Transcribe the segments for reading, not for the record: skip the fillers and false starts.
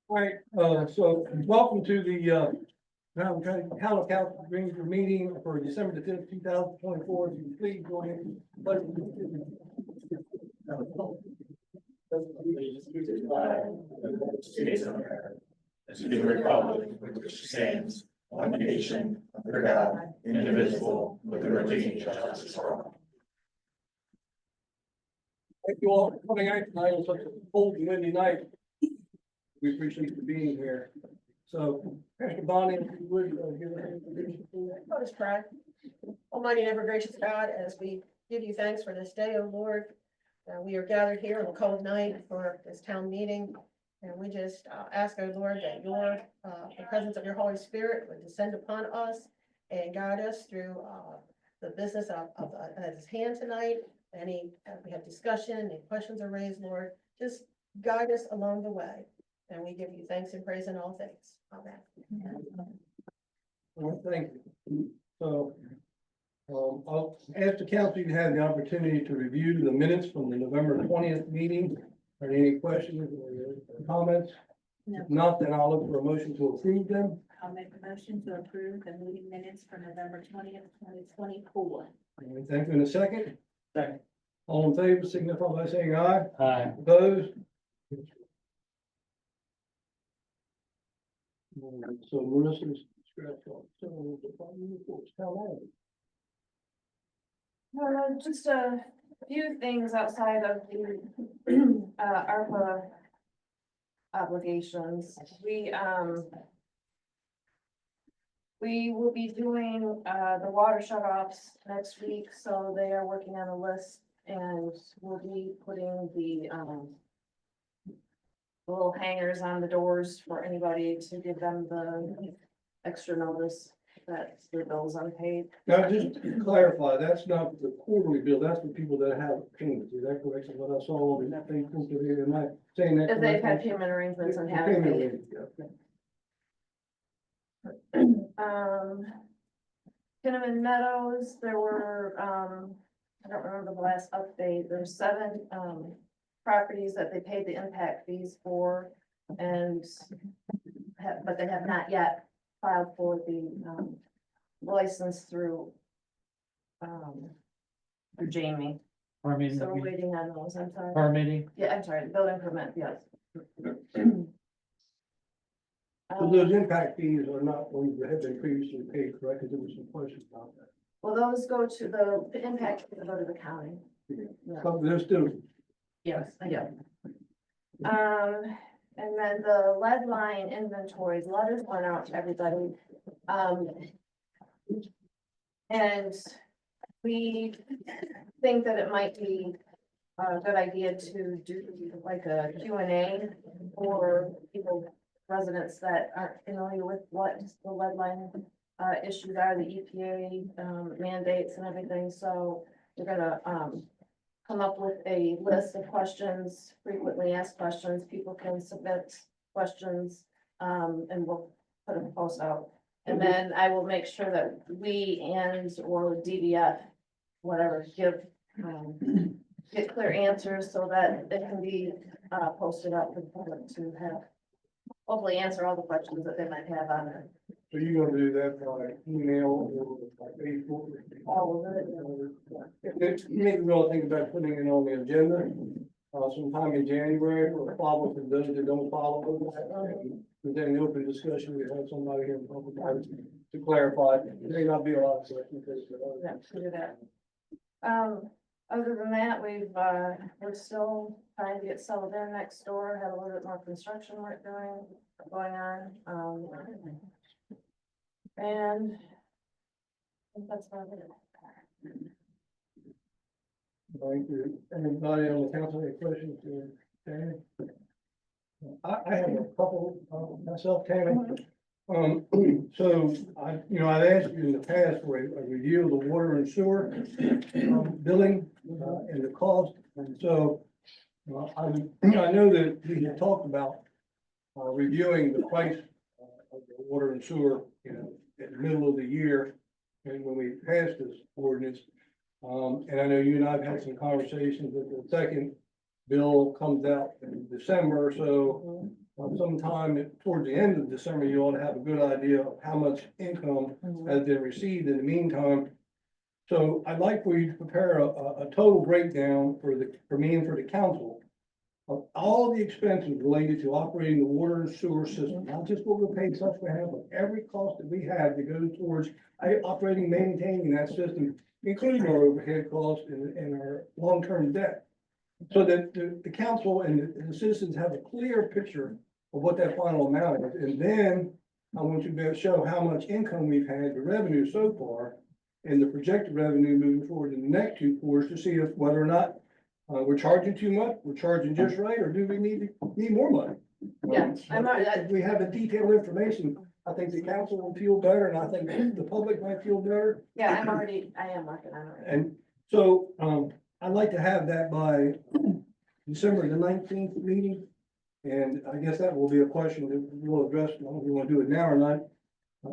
All right, so welcome to the Hamilton County Council Ranger meeting for December the 5th, 2024. If you please go ahead and pledge allegiance. States of America, and to the republic which stands one nation under God, indivisible, with liberty and justice for all. Thank you all for coming out tonight on such a cold and windy night. We appreciate you being here. So, Pastor Bonnie, if you would give us an introduction, please. Let us pray. Almighty and ever gracious God, as we give you thanks for this day, O Lord, we are gathered here on a cold night for this town meeting. And we just ask, O Lord, that the presence of your Holy Spirit would descend upon us and guide us through the business of his hand tonight. We have discussion, any questions are raised, Lord, just guide us along the way. And we give you thanks and praise in all things. Amen. Well, thank you. So, I'll ask the council to have the opportunity to review the minutes from the November 20th meeting. Are there any questions or comments? No. If not, then I'll look for a motion to approve them. I'll make a motion to approve the meeting minutes for November 20th, 2024. Thank you. In a second. Second. All in favor, signify by saying aye. Aye. Opposed? So Marissa's scratched off. So the following reports, town manager. Just a few things outside of the ARPA obligations. We will be doing the water shutoffs next week, so they are working on a list, and we'll be putting the little hangers on the doors for anybody to give them the extra notice that the bill's unpaid. Now, just to clarify, that's not the quarterly bill, that's the people that have payments, is that correct? So what I saw on that Facebook here, am I saying that? If they've had correctly? payment arrangements and haven't Payment paid. arrangement, okay. Cinnamon Meadows, there were, I don't remember the last update, there's 7, properties that they paid the impact fees for, and but they have not yet filed for the, license through Jamie, so we're waiting on those, I'm sorry. Permitting. Yeah, I'm sorry, the building permit, yes. So those impact fees are not ones that have been previously paid, correct? Because there was some questions about that. Well, those go to the impact fees go to the county. Yeah. But they're still, Yes, yeah. And then the lead line inventories, letters went out to everybody. And we think that it might be a good idea to do like a Q&A for people, residents that aren't familiar with what the lead line issues are, the EPA mandates and everything. So we're gonna come up with a list of questions, frequently asked questions. People can submit questions, and we'll put a post out. And then I will make sure that we or DVF, whatever, get clear answers so that it can be posted up for the public to have, hopefully answer all the questions that they might have on it. so you're gonna do that by email or by Facebook? All of it. It make me really think about putting it on the agenda, sometime in January for follow-up and those that don't follow. Within the open discussion, we have somebody here in public to clarify. There may not be a lot of questions. Yeah, to do that. Other than that, we're still trying to get settled in next door, had a little bit more construction work going on. And I think that's about it. Thank you. Anybody on the council, any questions? Tammy? I have a couple, myself, Tammy. So I've asked you in the past for a review of the water and sewer billing and the cost. And so I know that we had talked about reviewing the price of the water and sewer, at the middle of the year. And when we passed this ordinance, And I know you and I have had some conversations that the second bill comes out in December, so sometime towards the end of December, you ought to have a good idea of how much income has been received in the meantime. So I'd like for you to prepare a total breakdown for me and for the council of all the expenses related to operating the water and sewer system, not just what we're paying Susquehanna, but every cost that we have that goes towards operating, maintaining that system, including our overhead costs and our long-term debt. So that the council and the citizens have a clear picture of what that final amount is. And then I want you to be able to show how much income we've had, the revenue so far, and the projected revenue moving forward in the next two quarters to see if whether or not we're charging too much, we're charging just right, or do we need more money? Yeah, If we have the detailed information, I think the council will feel better, and I think the public might feel better. Yeah, I am working on it. And so, I'd like to have that by December the 19th meeting. And I guess that will be a question that we'll address, I don't know if you want to do it now or not.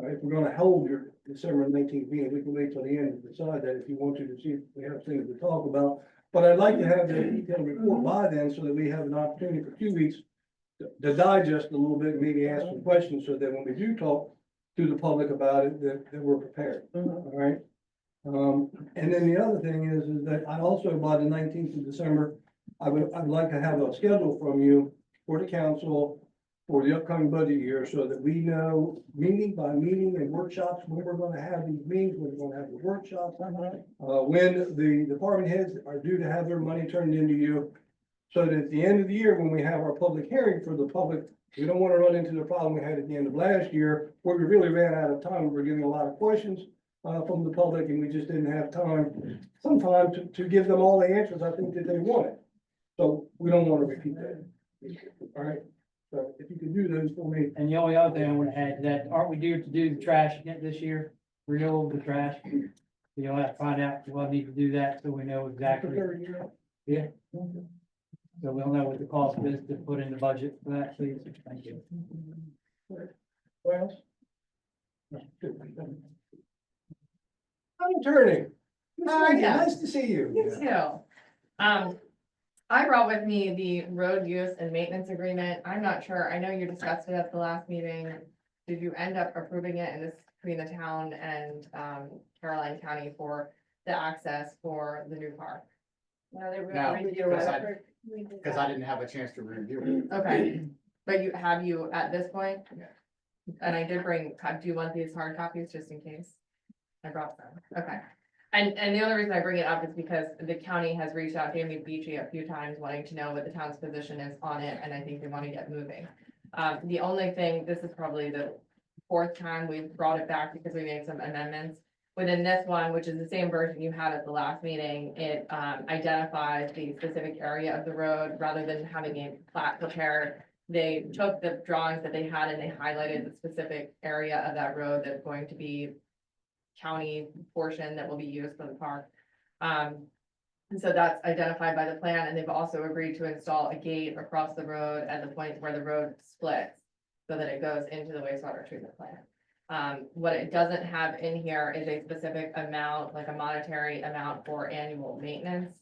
If we're gonna hold your December 19th meeting, we can wait till the end to decide that if you want to see if we have things to talk about. But I'd like to have the detailed report by then so that we have an opportunity for 2 weeks to digest a little bit, and maybe ask some questions so that when we do talk to the public about it, that we're prepared. All right. And then the other thing is that I also, by the 19th of December, I'd like to have a schedule from you for the council for the upcoming budget year, so that we know meeting by meeting and workshops, when we're gonna have these meetings, when we're gonna have the workshops. When the department heads are due to have their money turned into you. So that at the end of the year, when we have our public hearing for the public, we don't wanna run into the problem we had at the end of last year, where we really ran out of time. We were getting a lot of questions from the public, and we just didn't have time sometimes to give them all the answers I think that they wanted. So we don't want to repeat that. All right, so if you can do those for me. And the only other thing I want to add to that, aren't we due to do the trash again this year? Renewal of the trash? You'll have to find out, we'll need to do that so we know exactly. Yeah. So we'll know what the cost is to put in the budget for that, please. Thank you. What else? Hi, attorney. How are ya? Nice to see you. You too. I brought with me the road use and maintenance agreement. I'm not sure. I know you discussed it at the last meeting. Did you end up approving it? And this is between the town and Caroline County for the access for the new park? No, they No, review because I didn't have a chance to review it. Okay, but have you at this point? Yeah. And I did bring, do you want these hard copies just in case? I brought them, okay. And the only reason I bring it up is because the county has reached out to Amy Beachy a few times wanting to know what the town's position is on it, and I think they want to get moving. The only thing, this is probably the fourth time we've brought it back because we made some amendments. Within this one, which is the same version you had at the last meeting, it identifies the specific area of the road rather than having a plat prepared. They took the drawings that they had and they highlighted the specific area of that road that's going to be county portion that will be used for the park. And so that's identified by the plan, and they've also agreed to install a gate across the road at the point where the road splits so that it goes into the wastewater treatment plant. What it doesn't have in here is a specific amount, like a monetary amount for annual maintenance.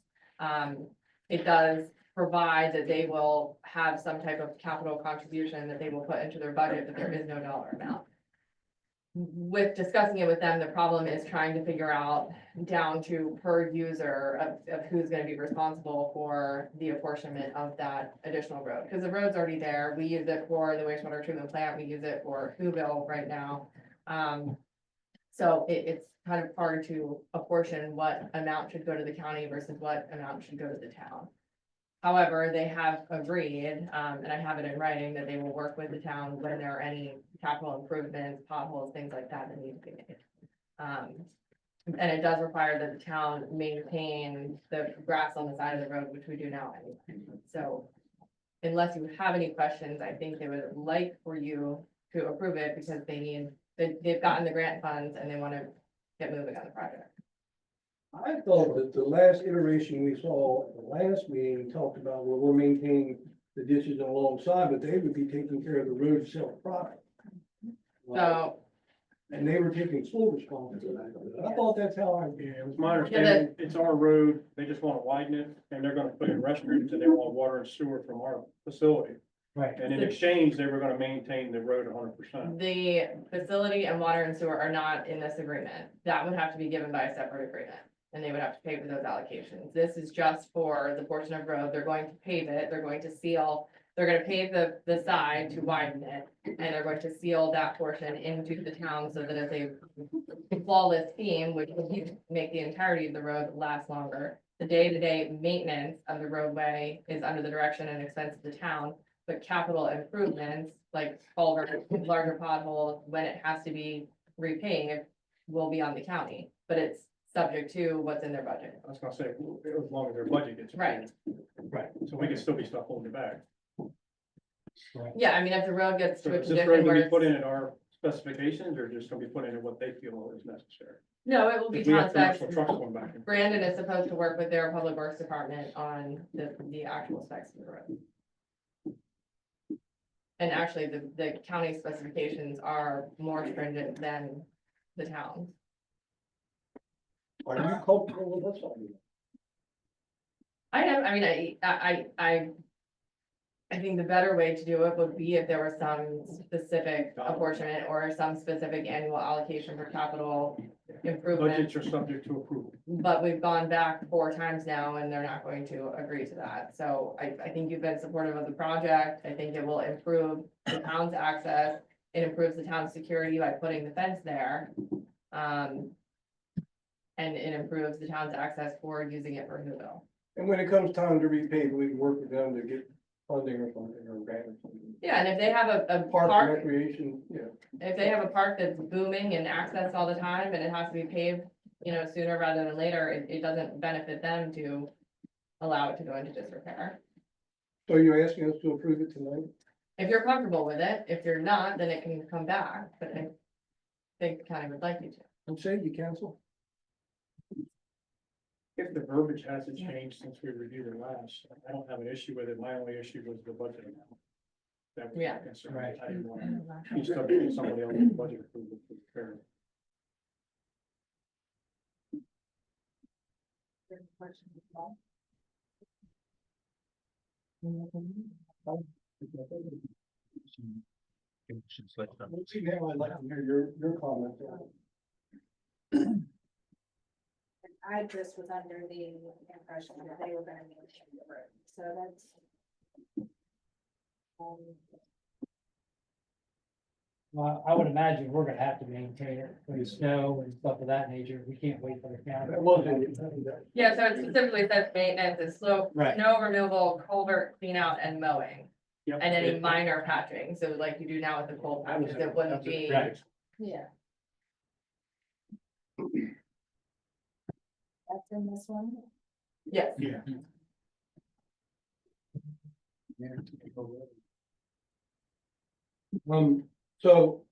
It does provide that they will have some type of capital contribution that they will put into their budget, but there is no dollar amount. With discussing it with them, the problem is trying to figure out down to per user of who's gonna be responsible for the apportionment of that additional road. Because the road's already there. We use it for the wastewater treatment plant. We use it for Whoville right now. So it's kind of hard to apportion what amount should go to the county versus what amount should go to the town. However, they have agreed, and I have it in writing, that they will work with the town when there are any capital improvements, potholes, things like that that need to be made. And it does require that the town maintain the grass on the side of the road, which we do now anyway. So unless you have any questions, I think they would like for you to approve it because they've gotten the grant funds and they want to get moving on the project. I thought that the last iteration we saw, at the last meeting, talked about where we're maintaining the ditches alongside, but they would be taking care of the road itself proper. So and they were taking full responsibility. I thought that's how I. Yeah, it was my understanding, it's our road, they just wanna widen it, and they're gonna put in restrooms, and they want water and sewer from our facility. Right. And in exchange, they were gonna maintain the road 100%. The facility and water and sewer are not in this agreement. That would have to be given by a separate agreement. And they would have to pay for those allocations. This is just for the portion of road. They're going to pave it. They're going to seal. They're gonna pave the side to widen it. And they're going to seal that portion into the town so that it's a flawless seam, which will make the entirety of the road last longer. The day-to-day maintenance of the roadway is under the direction and expense of the town. But capital improvements, like culvert, larger potholes, when it has to be repaved, will be on the county, but it's subject to what's in their budget. I was gonna say, as long as their budget gets. Right. Right. So we can still be stuck holding it back. Yeah, I mean, if the road gets So to a is this condition road where gonna be put in it's, at our specifications, or just gonna be put in at what they feel is necessary? no, it will be If we have town specs. commercial trucks going back and. Brandon is supposed to work with their public works department on the actual specs of the road. And actually, the county specifications are more stringent than the town. Are you comfortable with this? I am, I mean, I think the better way to do it would be if there was some specific apportionment or some specific annual allocation for capital improvement. Budgets are subject to approval. But we've gone back 4 times now and they're not going to agree to that. So I think you've been supportive of the project. I think it will improve the town's access. It improves the town's security by putting the fence there. And it improves the town's access for using it for Whoville. And when it comes time to repay, we can work with them to get funding or something or grant or something. Yeah, and if they have a Park and park, recreation, yeah. if they have a park that's booming and accessed all the time and it has to be paved, you know, sooner rather than later, it doesn't benefit them to allow it to go into disrepair. So you're asking us to approve it tonight? If you're comfortable with it, if you're not, then it can come back, but I think the county would like you to. And say you cancel? If the verbiage hasn't changed since we reviewed it last, I don't have an issue with it. My only issue was the budget amount. That was my Yeah. concern. Right. I didn't want to be subject to somebody else's budget approval for repair. Let's see, now I'd like to hear your comment. I just was under the impression that they were gonna maintain the road, so that's. Well, I would imagine we're gonna have to maintain it with the snow and stuff of that nature. We can't wait for the county. That wasn't. Yeah, so it specifically says maintenance is slope, Right. snow removal, culvert clean out and mowing. Yep. And any minor patching, so like you do now with the cold patches, it wouldn't be. Right. Yeah. That's in this one? Yes, Yeah. So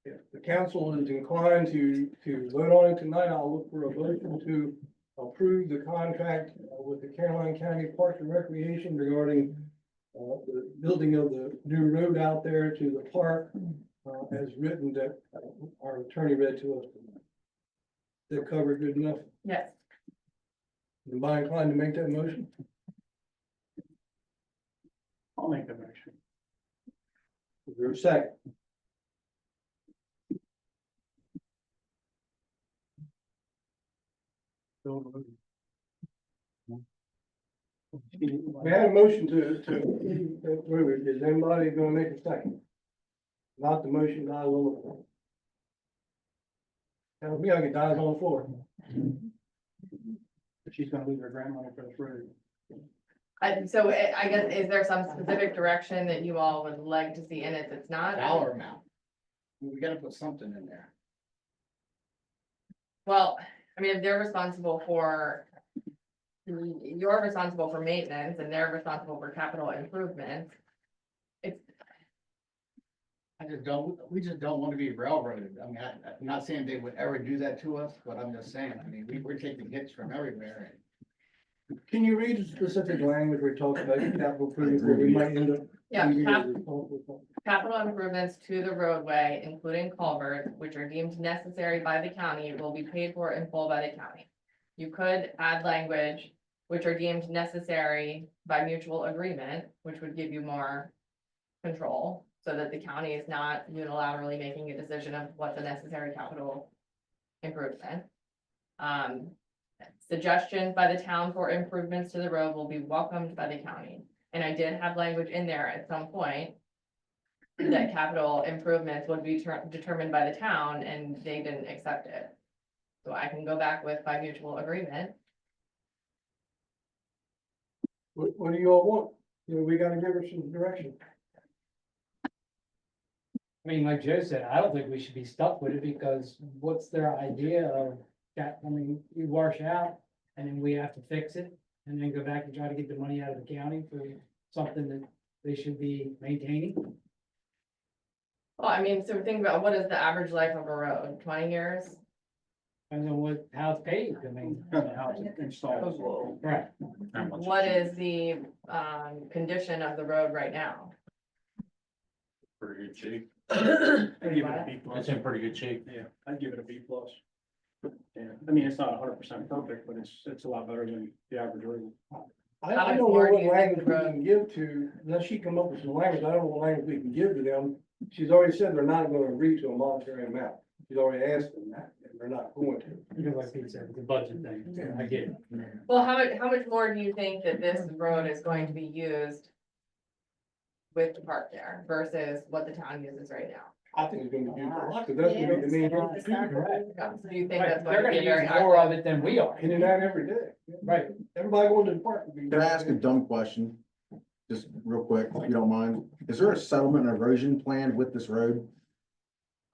if the council is inclined to vote on it tonight, I'll look for a motion to approve the contract with the Caroline County Parks and Recreation regarding the building of the new road out there to the park, as written that our attorney read to us. They're covered good enough. yes. Anybody inclined to make that motion? I'll make that motion. Is there a second? We had a motion to approve it. Is anybody gonna make a second? Not the motion dies on the floor. Tells me I could die on the floor. She's gonna lose her grant money for this road. So I guess, is there some specific direction that you all would like to see in it that's not? Dollar amount. We gotta put something in there. Well, I mean, if they're responsible for. You're responsible for maintenance and they're responsible for capital improvement. It's, We just don't wanna be railroaded. I mean, I'm not saying they would ever do that to us, but I'm just saying, I mean, we're taking hits from everywhere. Can you read the specific language we're talking about, capital improvements, where we might end up? Yeah, being cap- responsible for? Capital improvements to the roadway, including culverts, which are deemed necessary by the county, will be paid for in full by the county. You could add language, which are deemed necessary by mutual agreement, which would give you more control, so that the county is not unilaterally making a decision of what's a necessary capital improvement. Suggestions by the town for improvements to the road will be welcomed by the county. And I did have language in there at some point that capital improvements would be determined by the town, and they didn't accept it. So I can go back with by mutual agreement. What do you all want? You know, we gotta give her some direction. I mean, like Joe said, I don't think we should be stuck with it, because what's their idea of that? I mean, you wash out and then we have to fix it and then go back and try to get the money out of the county for something that they should be maintaining. Well, I mean, so think about what is the average life of a road, 20 years? Depends on what, how it's paid, I mean. How it's installed. Right. What is the condition of the road right now? Pretty good shape. I'd give it a B plus. It's in pretty good shape. Yeah, I'd give it a B plus. Yeah, I mean, it's not 100% perfect, but it's a lot better than the average road. I How much don't know more do what you think language we the road- can give to, unless she come up with some language, I don't know what language we can give to them. She's already said they're not gonna agree to a monetary amount. She's already asked them that, and they're not going to. Because like Pete said, it's a budget thing, I get it. Well, how much more do you think that this road is going to be used with the park there versus what the town uses right now? I think it's gonna be used a lot, because that's gonna be the main. Correct. Do you think Right, that's they're going to gonna be a very use high? more of it than we are. In and out every day. Right. Everybody going to the park would be. Can I ask a dumb question? Just real quick, if you don't mind. Is there a settlement and erosion plan with this road?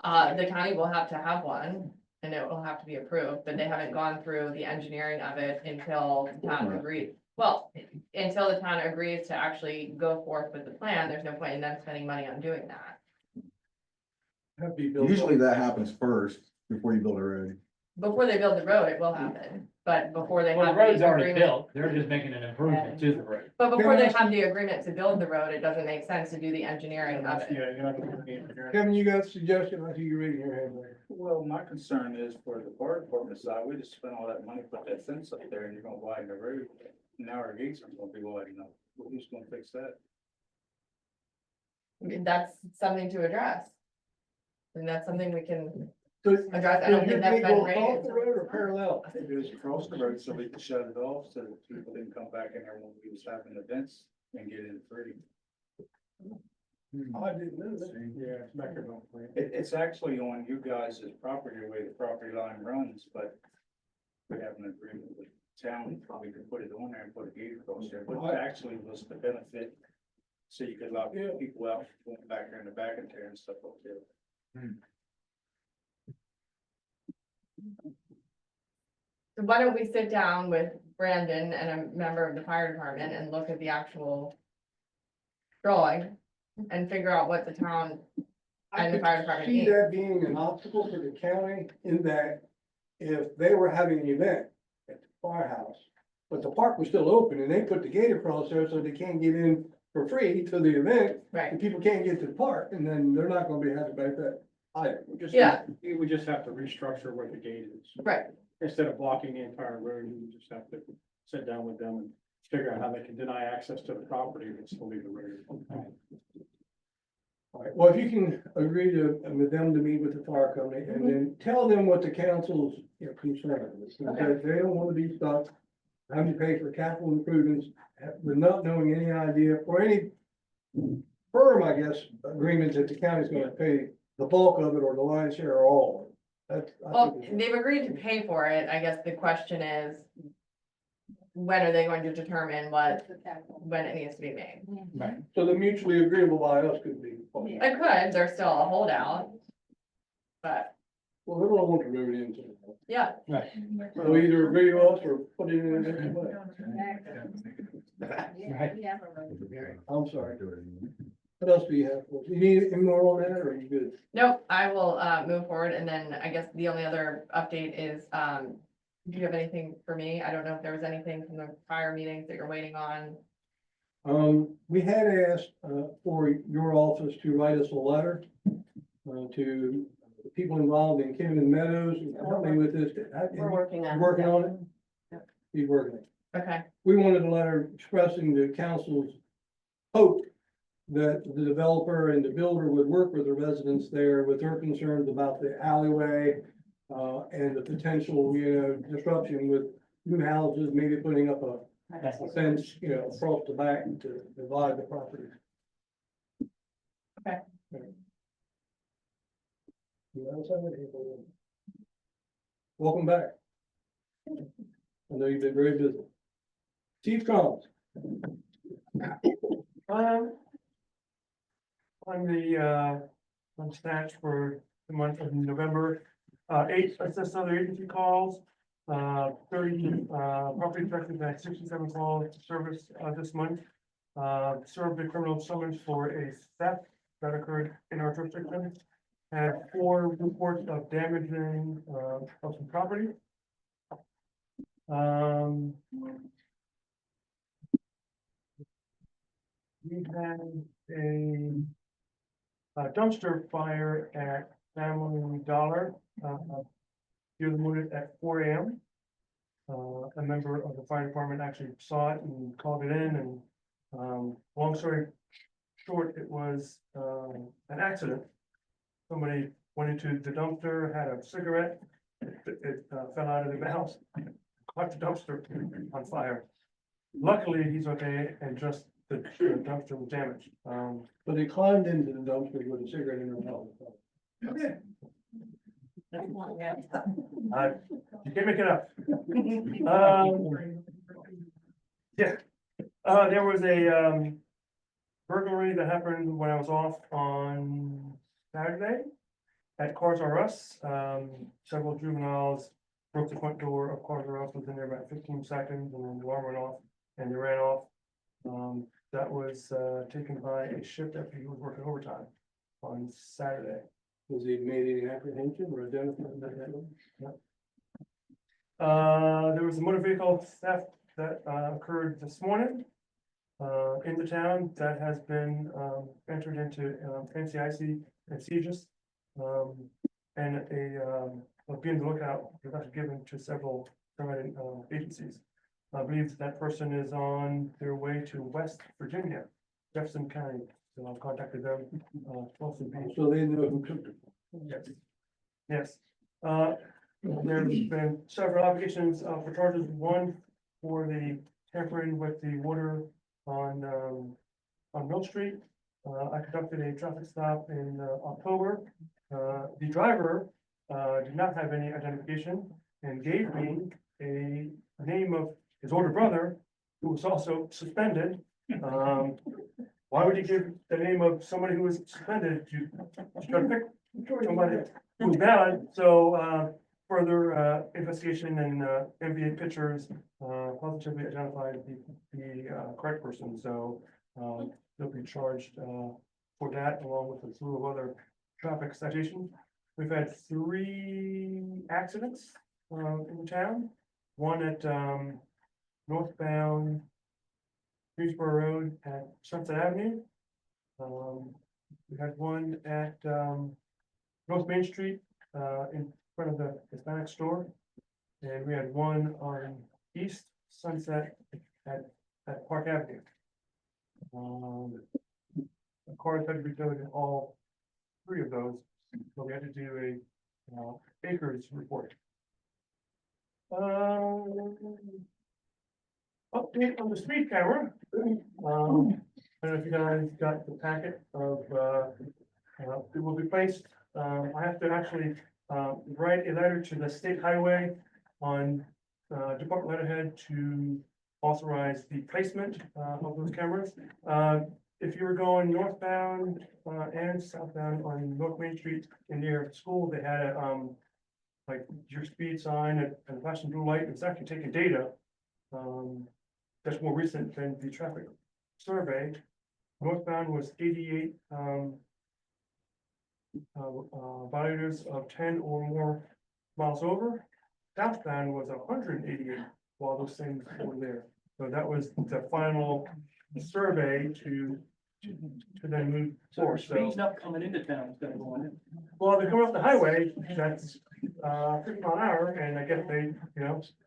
The county will have to have one, and it will have to be approved, but they haven't gone through the engineering of it until the town agreed. Well, until the town agrees to actually go forth with the plan, there's no point in them spending money on doing that. Have to be built. Usually that happens first before you build a road. Before they build the road, it will happen, but before they Well, have the road's the already agreement. built, they're just making an improvement to the road. But before Can I they ask have the agreement to build the road, it doesn't make sense to do the engineering of it. Yeah, you're not gonna need it. Kevin, you got a suggestion? I see you raising your hand there. Well, my concern is for the fire department side, we just spent all that money, put that fence up there and you're gonna widen the road. Now our gates aren't gonna be wide enough. Well, who's gonna fix that? I mean, that's something to address. And that's something we can So, address. I don't does your think that's gate been go across raised. the road or parallel? I think it was across the road so we could shut it off so that people didn't come back in there when we was having events and get in free. I didn't know that. Yeah, it's back there on the plan. It's actually on you guys' property, the way the property line runs, but we have an agreement with town, we could put it on there and put a gate across there, but it actually was the benefit. So you could lock people out, going back there in the back and tearing stuff up there. So why don't we sit down with Brandon and a member of the fire department and look at the actual drawing and figure out what the town I and the could fire department see needs. that being an obstacle for the county in that if they were having an event at the firehouse, but the park was still open and they put the gate across there so they can't get in for free to the event, Right, and people can't get to the park, and then they're not gonna be happy about that either. Yeah. You would just have to restructure where the gate is. right. Instead of blocking the entire road, you would just have to sit down with them and figure out how they can deny access to the property and still leave the road. All right, well, if you can agree to, with them to meet with the fire company, and then tell them what the council's, you know, concern is. Because they don't wanna be stuck having to pay for capital improvements, with not knowing any idea, or any firm, I guess, agreements that the county's gonna pay the bulk of it, or the lion's share, or all of it. That's. I Well, think it's- they've agreed to pay for it. I guess the question is, when are they going to determine when it needs to be made? Right. So the mutually agreeable by us could be. It could, there's still a holdout. But, Well, they don't want the road into it. yeah, Right. So either agree to us or put it in a different way. Right. I'm sorry. What else do you have? for us? You need any more on that, or are you good? nope, I will move forward, and then I guess the only other update is Do you have anything for me? I don't know if there was anything from the prior meetings that you're waiting on. We had asked, for your office to write us a letter, to the people involved in Kingman Meadows, and help me with this. We're working on. You working on it? Yep. He's working it. Okay, We wanted a letter expressing the council's hope that the developer and the builder would work with the residents there with their concerns about the alleyway, and the potential, disruption with new houses, maybe putting up a fence, across the back to divide the property. Okay. Welcome back. I know you've been very busy. Chief Collins. On stats for the month of November, 8 assist other agency calls. 30 property inspectors had 67 calls to service this month. Served a criminal summons for a theft that occurred in our jurisdiction. Had 4 reports of damaging of some property. We had a dumpster fire at Family Dollar, here the morning at 4 AM. A member of the fire department actually saw it and called it in, and, long story short, it was, an accident. Somebody went into the dumpster, had a cigarette, it fell out of the house, caught the dumpster on fire. Luckily, he's okay, and just the dumpster was damaged. But they climbed into the dumpster with a cigarette in their mouth. You can't make it up. Yeah, there was a burglary that happened when I was off on Saturday at Cars R Us. Several juveniles broke the front door of Cars R Us, was in there about 15 seconds, and then the alarm went off and they ran off. That was taken by a shift after he was working overtime on Saturday. Was he made any apprehension or identified that? There was a motor vehicle theft that occurred this morning in the town that has been entered into NCIC and CGIS. And be on the lookout, was actually given to several government agencies. I believe that person is on their way to West Virginia, Jefferson County. So I've contacted them. So they knew who took it. Yes. Yes. There's been several applications for charges, one for the tampering with the water on Mill Street. I conducted a traffic stop in October. The driver did not have any identification and gave me a name of his older brother, who was also suspended. Why would you give the name of somebody who was suspended? You try to pick somebody who's valid, so further investigation and NBA pictures positively identified the correct person, so they'll be charged for that, along with a slew of other traffic citations. We've had 3 accidents in the town, one at northbound Greensboro Road at Sunset Avenue. We had one at North Main Street in front of the Hispanic store. And we had one on East Sunset at Park Avenue. The cars had to be towed in all 3 of those, so we had to do a acres report. Update on the speed camera. I don't know if you guys got the packet of, it will be placed, I have to actually write a letter to the state highway on department letterhead to authorize the placement of those cameras. If you were going northbound and southbound on North Main Street in near school, they had a like your speed sign and flashing blue light. It's actually taking data. That's more recent than the traffic survey. Northbound was 88 violators of 10 or more miles over. southbound was 188 while those things were there. So that was the final survey to then move So forward. So, speed's not coming into town, it's gonna go in. well, they're coming off the highway, that's 50 mile an hour, and I guess they,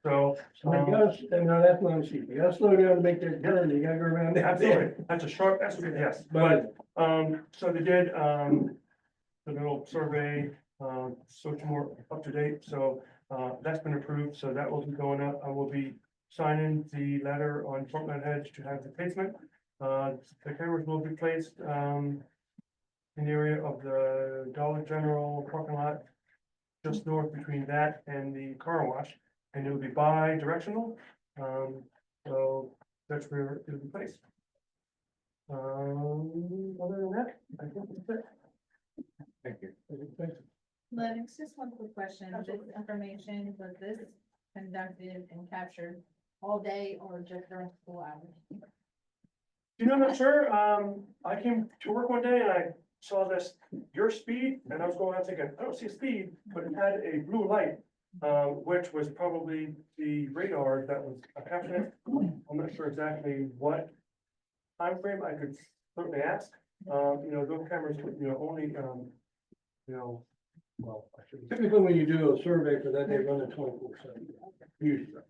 so. So you gotta, no, that's not cheap. You gotta slow down to make that turn, you gotta go around that. Absolutely, that's a sharp estimate, yes, but, so they did, the little survey, so it's more up to date, so, that's been approved, so that will be going up. I will be signing the letter on Portland Hedge to have the placement. The cameras will be placed, in the area of the Dollar General parking lot, just north between that and the car wash, and it will be bi-directional, so that's where it'll be placed. Other than that, I think that's it. Thank you. Lennox, just one quick question. This information, was this conducted and captured all day or just during school hours? You know, I'm not sure, I came to work one day and I saw this, your speed, and I was going out thinking, I don't see a speed, but it had a blue light. Which was probably the radar that was capturing it. I'm not sure exactly what time frame. I could certainly ask. Those cameras, only, well, I shouldn't. Typically, when you do a survey for that, they run it 24/7. Usually.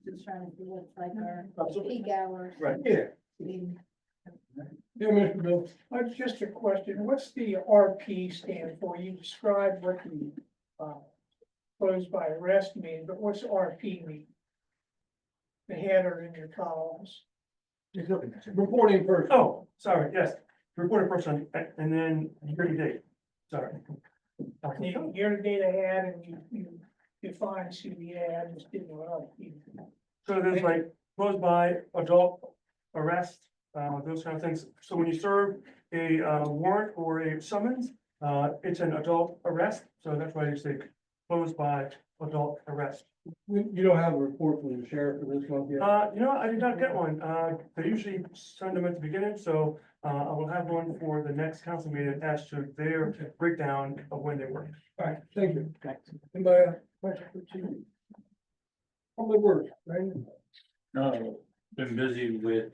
Just trying to see what's like our Absolutely. peak hours. Right. Yeah. Yeah, Mr. Bill. Just a question, what's the RP stand for? You described what the, closed by arrest mean, but what's RP mean? The header in your columns. Reporting person. Oh, sorry, yes, reported person, and then year to date, sorry. Year to date ahead and you define CBA, I just didn't know RP. So there's like, closed by adult arrest, those kind of things. So when you serve a warrant or a summons, it's an adult arrest, so that's why you say closed by adult arrest. You don't have a report from the sheriff for this month yet? I did not get one. They usually send them at the beginning, so I will have one for the next council meeting as to their breakdown of when they worked. All right, thank you. Anybody have a question for Chief? Public Works, right? No, been busy with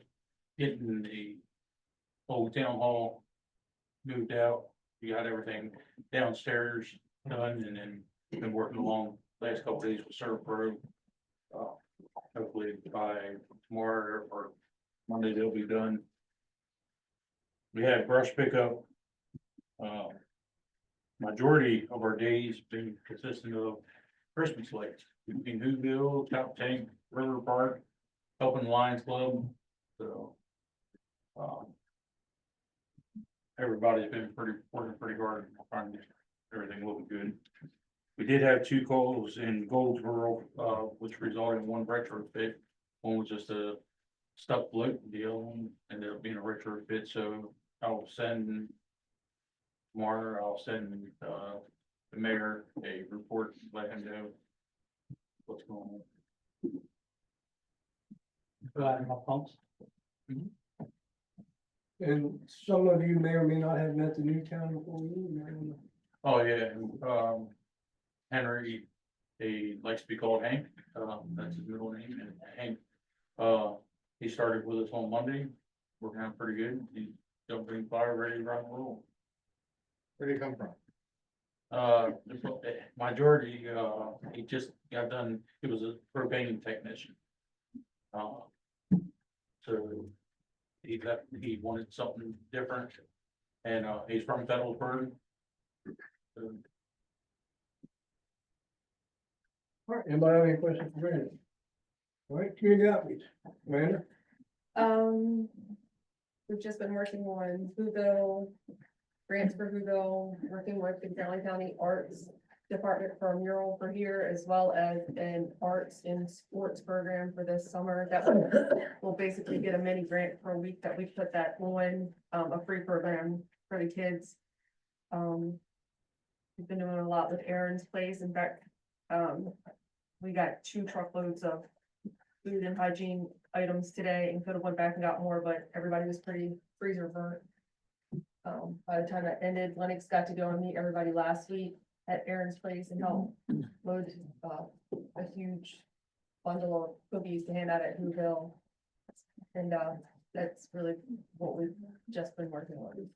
getting the old town hall moved out. We got everything downstairs done and then been working along last couple days with Servpro. Hopefully by tomorrow or Monday they'll be done. We had brush pickup. Majority of our days been consistent of Christmas lights between Whoville, Top Tank, River Park, helping Lions Club, so. Everybody's been working pretty hard, trying to get everything looking good. We did have 2 calls in Goldsboro, which resulted in 1 retrofit. One was just a stuck float, the other one ended up being a retrofit, so I'll send tomorrow, I'll send the mayor a report, let him know what's going on. Go out in my pumps. And some of you may or may not have met the new town employee. I don't know. Oh, yeah, Henry, he likes to be called Hank, that's his middle name, and Hank. He started with us on Monday, working out pretty good, he's jumping fire, ready to rock and roll. Where did he come from? Majority, he just got done, he was a propane technician. So he wanted something different, and, he's from Fettlesburg. So, All right, anybody have any questions for Brandon? All right, community outreach, Amanda? We've just been working on Whoville, grants for Whoville, working with the Valley County Arts Department for a mural for here, as well as an arts and sports program for this summer. That will basically get a mini grant per week that we put that on, a free program for the kids. We've been doing a lot with Aaron's Place. In fact, we got 2 truckloads of food and hygiene items today and could have went back and got more, but everybody was pretty freezer burnt. By the time that ended, Lennox got to go and meet everybody last week at Aaron's Place and help load a huge bundle of cookies to hand out at Whoville. And, that's really what we've just been working on.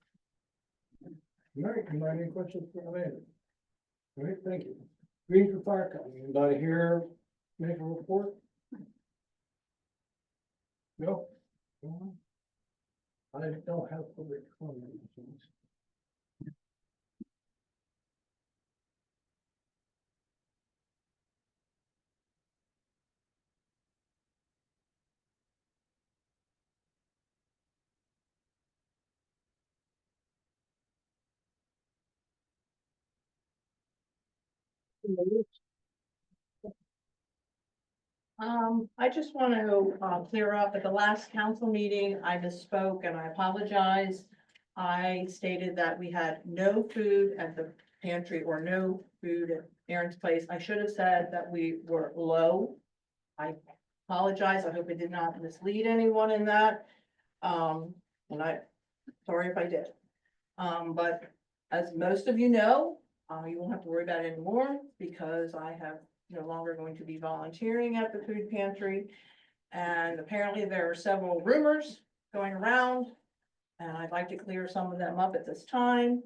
All right, anybody any questions for Amanda? All right, thank you. Greenfield Fire Company, anybody here make a report? No? I don't have public comment. I just want to, clear up, at the last council meeting, I misspoke and I apologize. I stated that we had no food at the pantry or no food at Aaron's place. I should have said that we were low. I apologize. I hope I did not mislead anyone in that. And sorry if I did. But as most of you know, you won't have to worry about it anymore because I have no longer going to be volunteering at the food pantry. And apparently there are several rumors going around, and I'd like to clear some of them up at this time.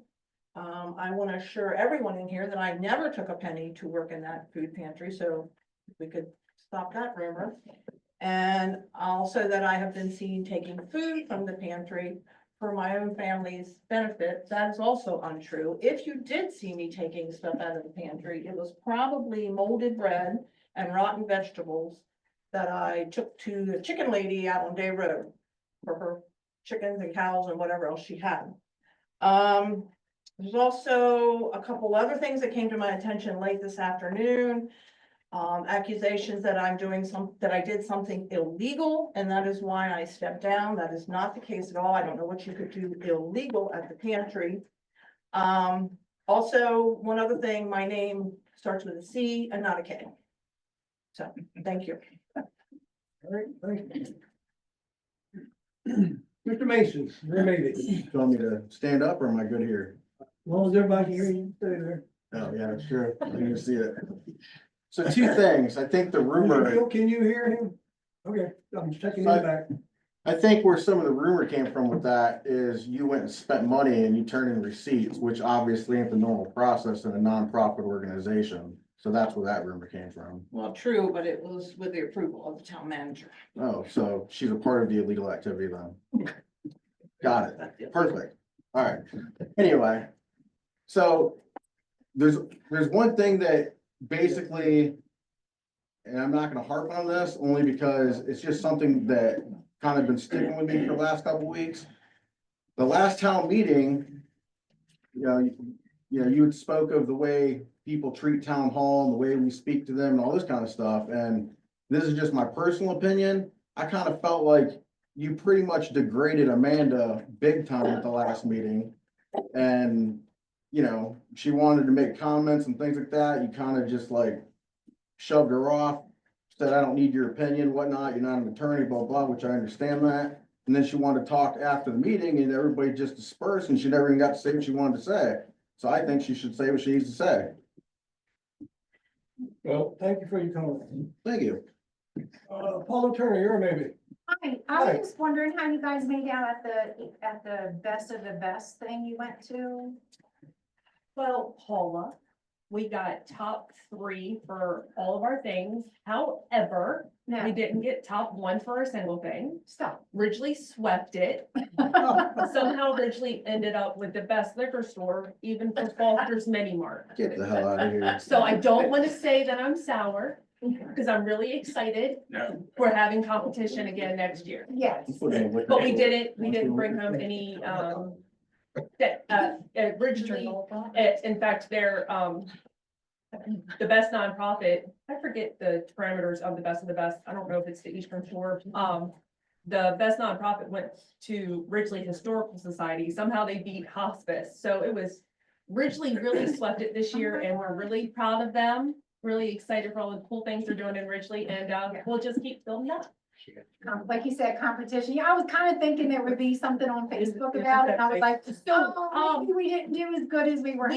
I want to assure everyone in here that I never took a penny to work in that food pantry, so if we could stop that rumor. And also that I have been seen taking food from the pantry for my own family's benefit. That is also untrue. If you did see me taking stuff out of the pantry, it was probably molded bread and rotten vegetables that I took to the chicken lady out on Day Road for her chickens and cows and whatever else she had. There's also a couple other things that came to my attention late this afternoon. Accusations that that I did something illegal, and that is why I stepped down. That is not the case at all. I don't know what you could do illegal at the pantry. Also, one other thing, my name starts with a C and not a K. So, thank you. All right, thank you. Mr. Mason, where may be? You want me to stand up or am I good here? As long as everybody here, you stay there. Oh, yeah, sure. I can see it. So two things. I think the rumor, Can you hear him? Okay, I'm checking in back. I think where some of the rumor came from with that is you went and spent money and you turned in receipts, which obviously ain't the normal process in a nonprofit organization. So that's where that rumor came from. Well, true, but it was with the approval of the town manager. Oh, so she's a part of the illegal activity then. Got it. Perfect. All right. Anyway, so there's one thing that basically, and I'm not gonna harp on this only because it's just something that kind of been sticking with me for the last couple of weeks. The last town meeting, you had spoke of the way people treat town hall and the way we speak to them and all this kind of stuff. And this is just my personal opinion. I kind of felt like you pretty much degraded Amanda big time at the last meeting. And, she wanted to make comments and things like that. You kind of just like shoved her off, said, I don't need your opinion, whatnot. You're not an attorney, blah, blah, which I understand that. And then she wanted to talk after the meeting and everybody just dispersed and she never even got to say what she wanted to say. So I think she should say what she needs to say. Well, thank you for your comment. Thank you. Paula Turner, you're maybe. Hi, I was just wondering how you guys made out at the best of the best thing you went to. Well, Paula, we got top 3 for all of our things. However, we No, didn't get top 1 for a single thing. stop. Ridgely swept it. Somehow Ridgely ended up with the best liquor store, even for Foster's Mini Mart. Get the hell out of here. So I don't want to say that I'm sour, because I'm really excited No. for having competition again next year. Yes. But we didn't bring home any, Ridgely, in fact, they're, the best nonprofit, I forget the parameters of the best, I don't know if it's the Eastern Shore, the best nonprofit went to Ridgely Historical Society, somehow they beat hospice, so it was, Ridgely really swept it this year, and we're really proud of them, really excited for all the cool things they're doing in Ridgely, and, we'll just keep building up. Like you said, competition. Yeah, I was kind of thinking there would be something on Facebook about it, and I was like, oh, maybe we didn't do as good as we were.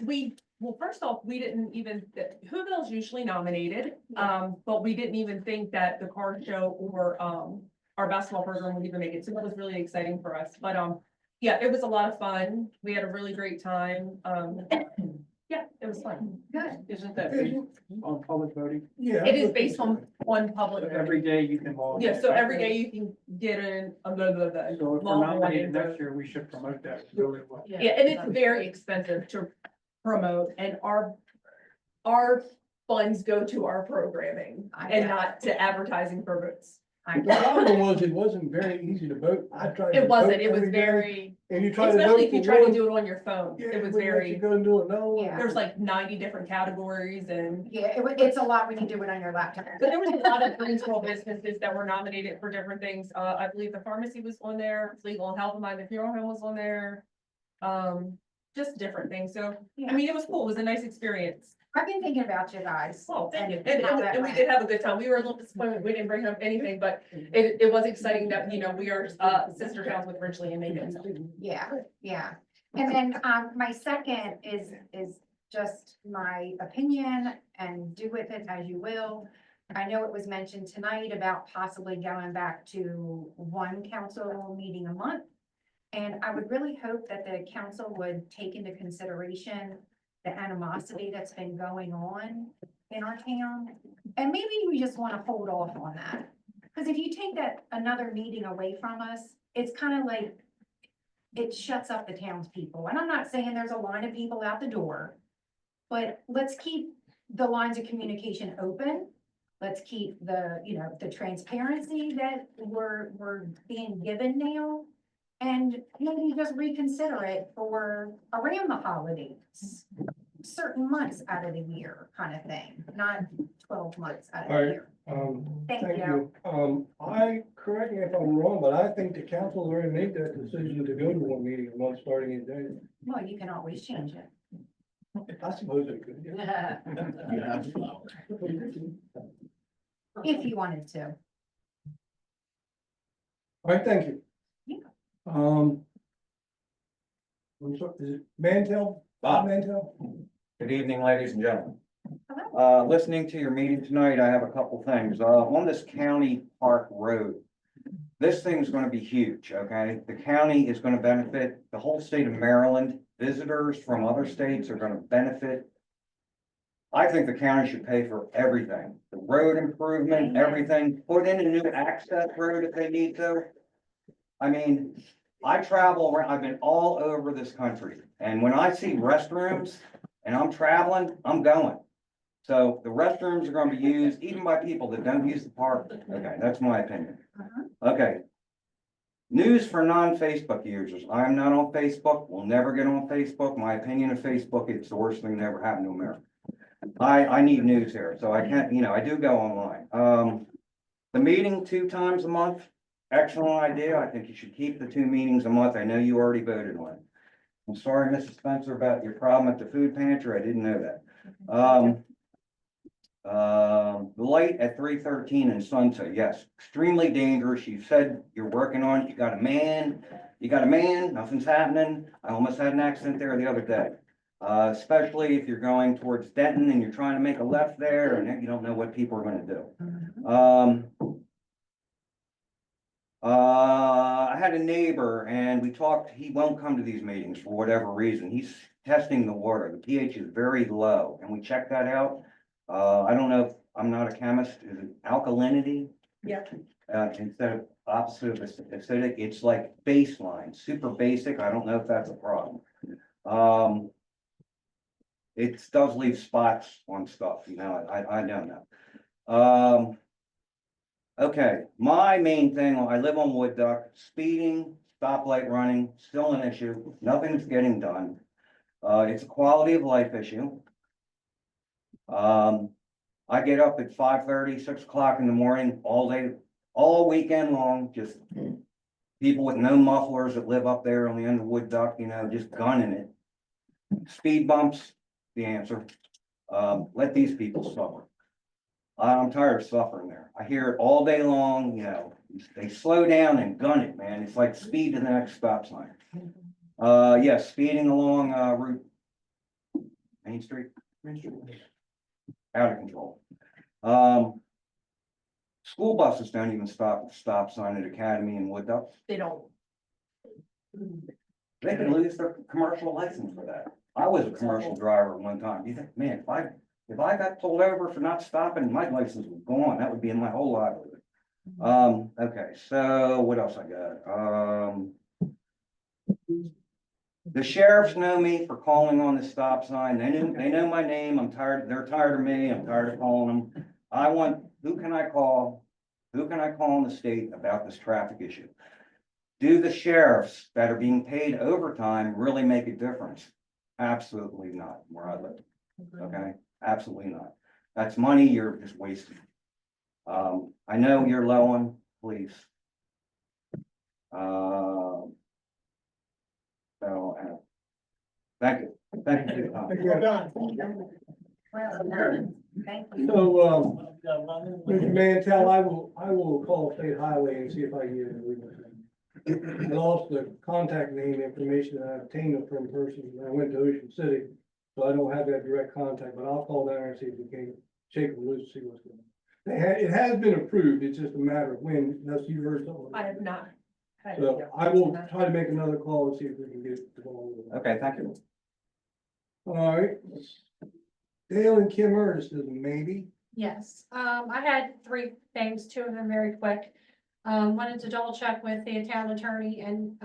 We Well, first off, we didn't even, Whoville's usually nominated, but we didn't even think that the car show or, our basketball program would even make it, so that was really exciting for us, but, yeah, it was a lot of fun, we had a really great time, yeah, it was fun. Good. Isn't that based on public voting? Yeah. It is based on public. So every day you can log. Yeah, in. so every day you can get in, So if we're log on nominated and next vote. year, we should promote that really well. Yeah, and it's very expensive to promote, and our funds go to our programming and not to advertising for votes. The problem was, it wasn't very easy to vote. I tried. to It wasn't, vote it was every day, very, And you try to especially vote if you for try to one, do it on your phone, yeah, it was we let you very, go and do another one. Yeah. there's like 90 different categories and. Yeah, it's a lot when you do it on your laptop. But there was a lot of Greensboro businesses that were nominated for different things. I believe the pharmacy was on there, Legal and Health of Mine, the funeral home was on there. Just different things. So, I mean, it was cool. It was a nice experience. I've been thinking about you guys. Oh, thank you. And how And that we went. did have a good time. We were a little disappointed. We didn't bring home anything, but it was exciting that, you know, we are, sister towns with Ridgely and Macon. Yeah, yeah. And then, my second is just my opinion and do with it as you will. I know it was mentioned tonight about possibly going back to one council meeting a month. And I would really hope that the council would take into consideration the animosity that's been going on in our town. And maybe we just want to hold off on that. Because if you take that another meeting away from us, it's kind of like it shuts up the townspeople. And I'm not saying there's a line of people out the door, but let's keep the lines of communication open. Let's keep the, you know, the transparency that we're being given now. And maybe just reconsider it for around the holidays, certain months out of the year kind of thing, not 12 months out of All the right. year. Thank Thank you. Correct me if I'm wrong, but I think the council already made that decision to go to one meeting a month starting in January. Well, you can always change it. I suppose it could, yeah. You have flowers. If you wanted to. All right, thank you. Yeah. I'm sorry, is it Mantel? Bob. Mantel? Good evening, ladies and gentlemen. Hello. Listening to your meeting tonight, I have a couple things. On this county park road. This thing's gonna be huge, okay? The county is gonna benefit, the whole state of Maryland, visitors from other states are gonna benefit. I think the county should pay for everything, the road improvement, everything, put in a new access road if they need to. I mean, I travel around, I've been all over this country, and when I see restrooms and I'm traveling, I'm going. So the restrooms are gonna be used even by people that don't use the park. Okay, that's my opinion. Okay. News for non-Facebook users. I'm not on Facebook, will never get on Facebook. My opinion of Facebook, it's the worst thing that ever happened to America. I need news here, so I can't, you know, I do go online. The meeting 2 times a month, excellent idea. I think you should keep the 2 meetings a month. I know you already voted on it. I'm sorry, Mrs. Spencer, about your problem at the food pantry. I didn't know that. The light at 313 in Sunset, yes, extremely dangerous. You said you're working on it. You got a man, nothing's happening. I almost had an accident there the other day. Especially if you're going towards Denton and you're trying to make a left there and you don't know what people are gonna do. I had a neighbor and we talked, he won't come to these meetings for whatever reason. He's testing the water. The pH is very low and we checked that out. I don't know if, I'm not a chemist, is it alkalinity? Yeah. Instead of opposite of acidic, it's like baseline, super basic. I don't know if that's a problem. It does leave spots on stuff, you know, I don't know. Okay, my main thing, I live on Wood Duck, speeding, stoplight running, still an issue, nothing's getting done. It's a quality of life issue. I get up at 5:30, 6 o'clock in the morning, all day, all weekend long, just people with no mufflers that live up there on the end of Wood Duck, you know, just gunning it. Speed bumps, the answer. Let these people suffer. I'm tired of suffering there. I hear it all day long, you know, they slow down and gun it, man. It's like speed to the next stop sign. Yes, speeding along, Route Main Street, Main Street. out of control. School buses don't even stop at the stop sign at Academy and Wood Duck. They don't. They can lose their commercial license for that. I was a commercial driver at one time. You think, man, if I got pulled over for not stopping, my license was gone. That would be in my whole livelihood. Okay, so what else I got? The sheriffs know me for calling on the stop sign. They know my name. I'm tired, they're tired of me. I'm tired of calling them. Who can I call? Who can I call in the state about this traffic issue? Do the sheriffs that are being paid overtime really make a difference? Absolutely not, where I live. Okay, absolutely not. That's money you're just wasting. I know you're low on police. Thank you. Thank you. Well done. Well done. Thank you. So, Mr. Mantel, I will call State Highway and see if I can get it. I lost the contact name information that I obtained from a person when I went to Ocean City, so I don't have that direct contact, but I'll call down there and see if we can shake them loose, see what's going on. It has been approved, it's just a matter of when, unless you heard something. I have not. had So any I will updates on that. try to make another call and see if we can get the ball rolling. Okay, thank you. All right. Dale and Kim Ernest is a maybe. Yes, I had three things, two of them very quick. Wanted to double check with the town attorney and,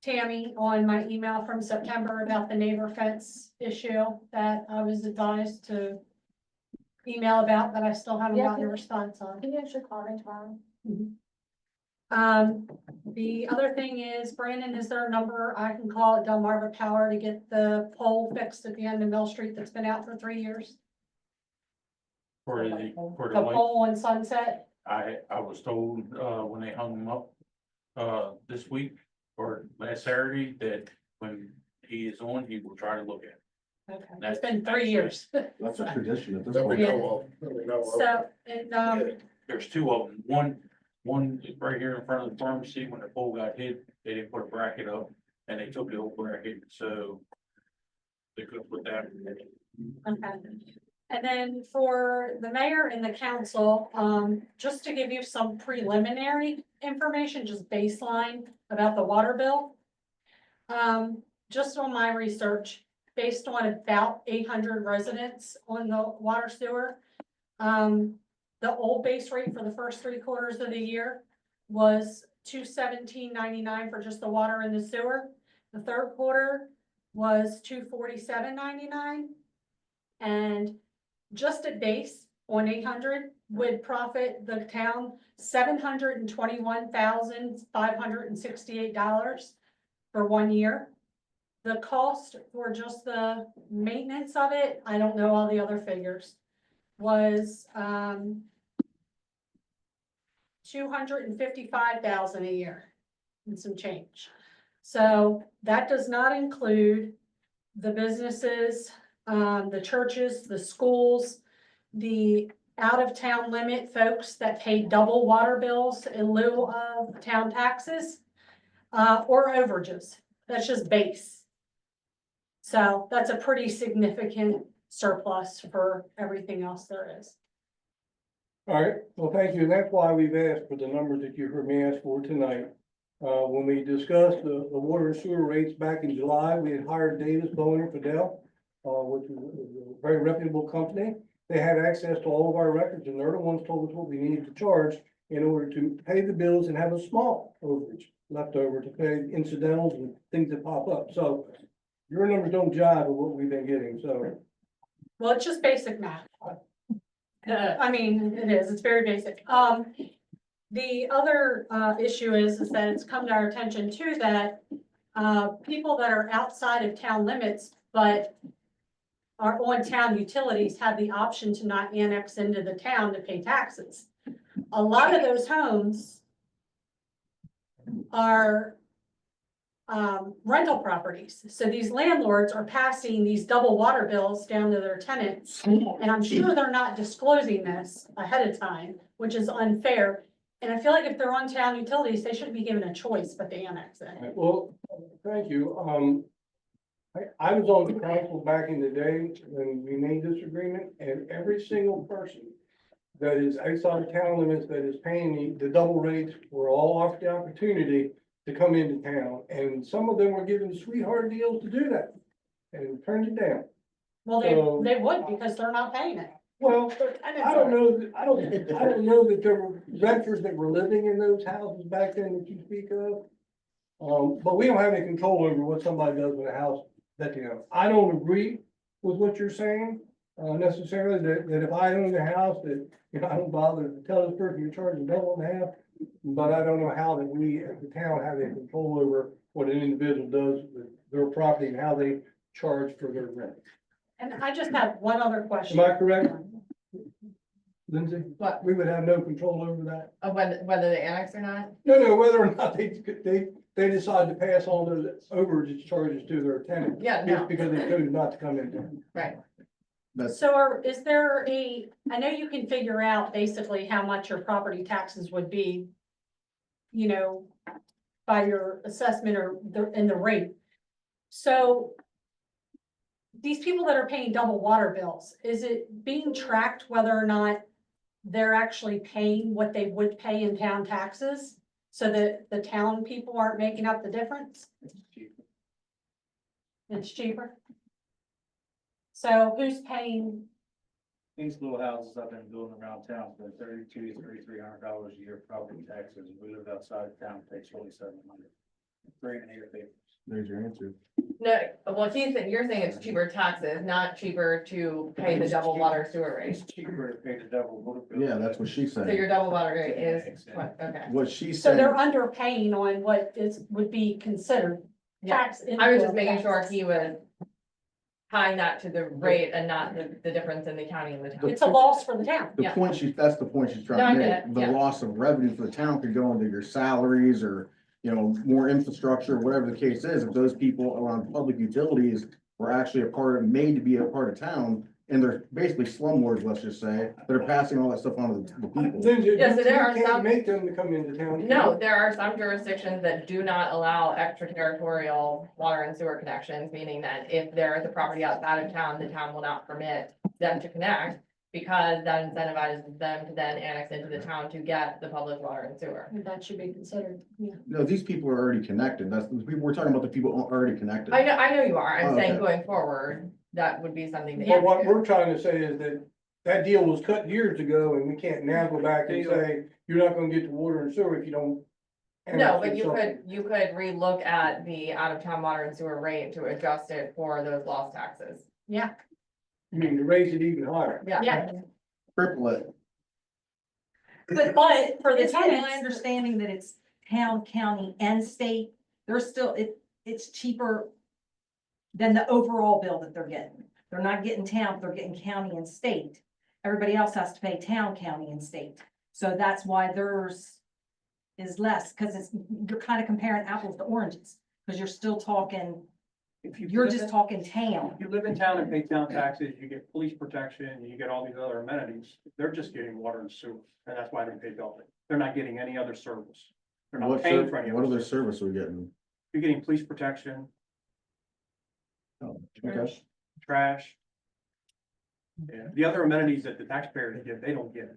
Tammy on my email from September about the neighbor fence issue that I was advised to email about, but I still haven't Yeah, gotten a response on. Can you actually call me tomorrow? The other thing is, Brandon, is there a number I can call at Delmarva Power to get the pole fixed at the end of Mill Street that's been out for 3 years? For the The light, pole on Sunset? I was told, when they hung him up, this week or last Saturday, that when he is on, he will try to look at it. Okay, it's been 3 years. That's a tradition at this That we point. know of, that we know of. So, and, There's two of them. One is right here in front of the pharmacy. When the pole got hit, they didn't put a bracket up and they took the old bracket, so they could put that. okay. And then for the mayor and the council, just to give you some preliminary information, just baseline about the water bill. Just on my research, based on about 800 residents on the water sewer. The old base rate for the first 3 quarters of the year was $217.99 for just the water and the sewer. The third quarter was $247.99. And just at base on 800 would profit the town $721,568 for 1 year. The cost for just the maintenance of it, I don't know all the other figures, was $255,000 a year and some change. So that does not include the businesses, the churches, the schools, the out-of-town limit folks that pay double water bills in lieu of town taxes, or overages. That's just base. So that's a pretty significant surplus for everything else there is. All right, well, thank you, and that's why we've asked for the numbers that you heard me ask for tonight. When we discussed the water and sewer rates back in July, we had hired Davis, Bowen and Fidel, which is a very reputable company. They had access to all of our records, and they're the ones told us what we needed to charge in order to pay the bills and have a small overage left over to pay incidentals and things that pop up. So your numbers don't jive with what we've been getting, so. Well, it's just basic math. I mean, it is, it's very basic. The other, issue is that it's come to our attention too, that, people that are outside of town limits, but are on town utilities have the option to not annex into the town to pay taxes. A lot of those homes are rental properties. So these landlords are passing these double water bills down to their tenants. And I'm sure they're not disclosing this ahead of time, which is unfair. And I feel like if they're on town utilities, they shouldn't be given a choice but to annex it. Well, thank you. I was on the council back in the day when we made this agreement, and every single person that is outside of town limits that is paying the double rates were all offered the opportunity to come into town, and some of them were given sweetheart deals to do that and turned it down. Well, So- they would because they're not paying it. Well, Their tenants I don't are. know, I don't know that there were renters that were living in those houses back then that you speak of. But we don't have any control over what somebody does with a house that they own. I don't agree with what you're saying, necessarily, that if I own a house, that, you know, I don't bother to tell this person you're charging double and a half. But I don't know how that we, as the town, have any control over what an individual does with their property and how they charge for their rent. And I just have one other question. Am I correct, Lindsay? What? We would have no control over that? Of whether they annex or not? No, whether or not they decide to pass on those overage charges to their tenants. Yeah, no. It's because they chose not to come in. Right. So is there I know you can figure out basically how much your property taxes would be, you know, by your assessment or in the rate. So these people that are paying double water bills, is it being tracked whether or not they're actually paying what they would pay in town taxes? So that the town people aren't making up the difference? It's cheaper. So who's paying? These little houses I've been building around town for $3,200 a year property taxes. We live outside of town, pay $2,700. 3.5 acres. There's your answer. No, well, you're saying it's cheaper taxes, not cheaper to pay the double water sewer rate. It's cheaper to pay the double water bill. Yeah, that's what she's So saying. your double water rate is, what, okay. What she's So saying, they're underpaying on what would be considered Yeah, tax. I was just making sure taxes. he was tying that to the rate and not the difference in the county and the town. It's a loss for the town. the yeah. point that's the point she's No, trying to I get make. it, The yeah. loss of revenue for the town could go into your salaries or, you know, more infrastructure, whatever the case is. If those people around public utilities were actually made to be a part of town, and they're basically slumlords, let's just say, that are passing all that stuff on to the people. Lindsay, Yeah, so you there are can't some- make them to come into town. No, there are some jurisdictions that do not allow extraterritorial water and sewer connections, meaning that if there is a property outside of town, the town will not permit them to connect because that incentivizes them to then annex into the town to get the public water and sewer. That should be considered, yeah. No, these people are already connected. We're talking about the people who are already connected. I know you are. I'm Oh, saying okay. going forward, that would be something that. But what we're trying to say is that that deal was cut years ago, and we can't now go back and say, you're not gonna get the water and sewer if you don't. No, but annex something. you could relook at the out-of-town water and sewer rate to adjust it for those lost taxes. Yeah, You mean to raise it even higher? yeah. Triple it. But for the It's my tenants, understanding that it's town, county and state, they're still, it's cheaper than the overall bill that they're getting. They're not getting town, they're getting county and state. Everybody else has to pay town, county and state. So that's why theirs is less, because you're kind of comparing apples to oranges, because you're still talking, you're just talking town. If you live in town and pay town taxes, you get police protection, you get all these other amenities. They're just getting water and sewer, and that's why they pay double. They're not getting any other service. They're not paying for any What other other service. service are we getting? You're getting police protection, Oh, okay. trash. Yeah, the other amenities that the taxpayers get, they don't get.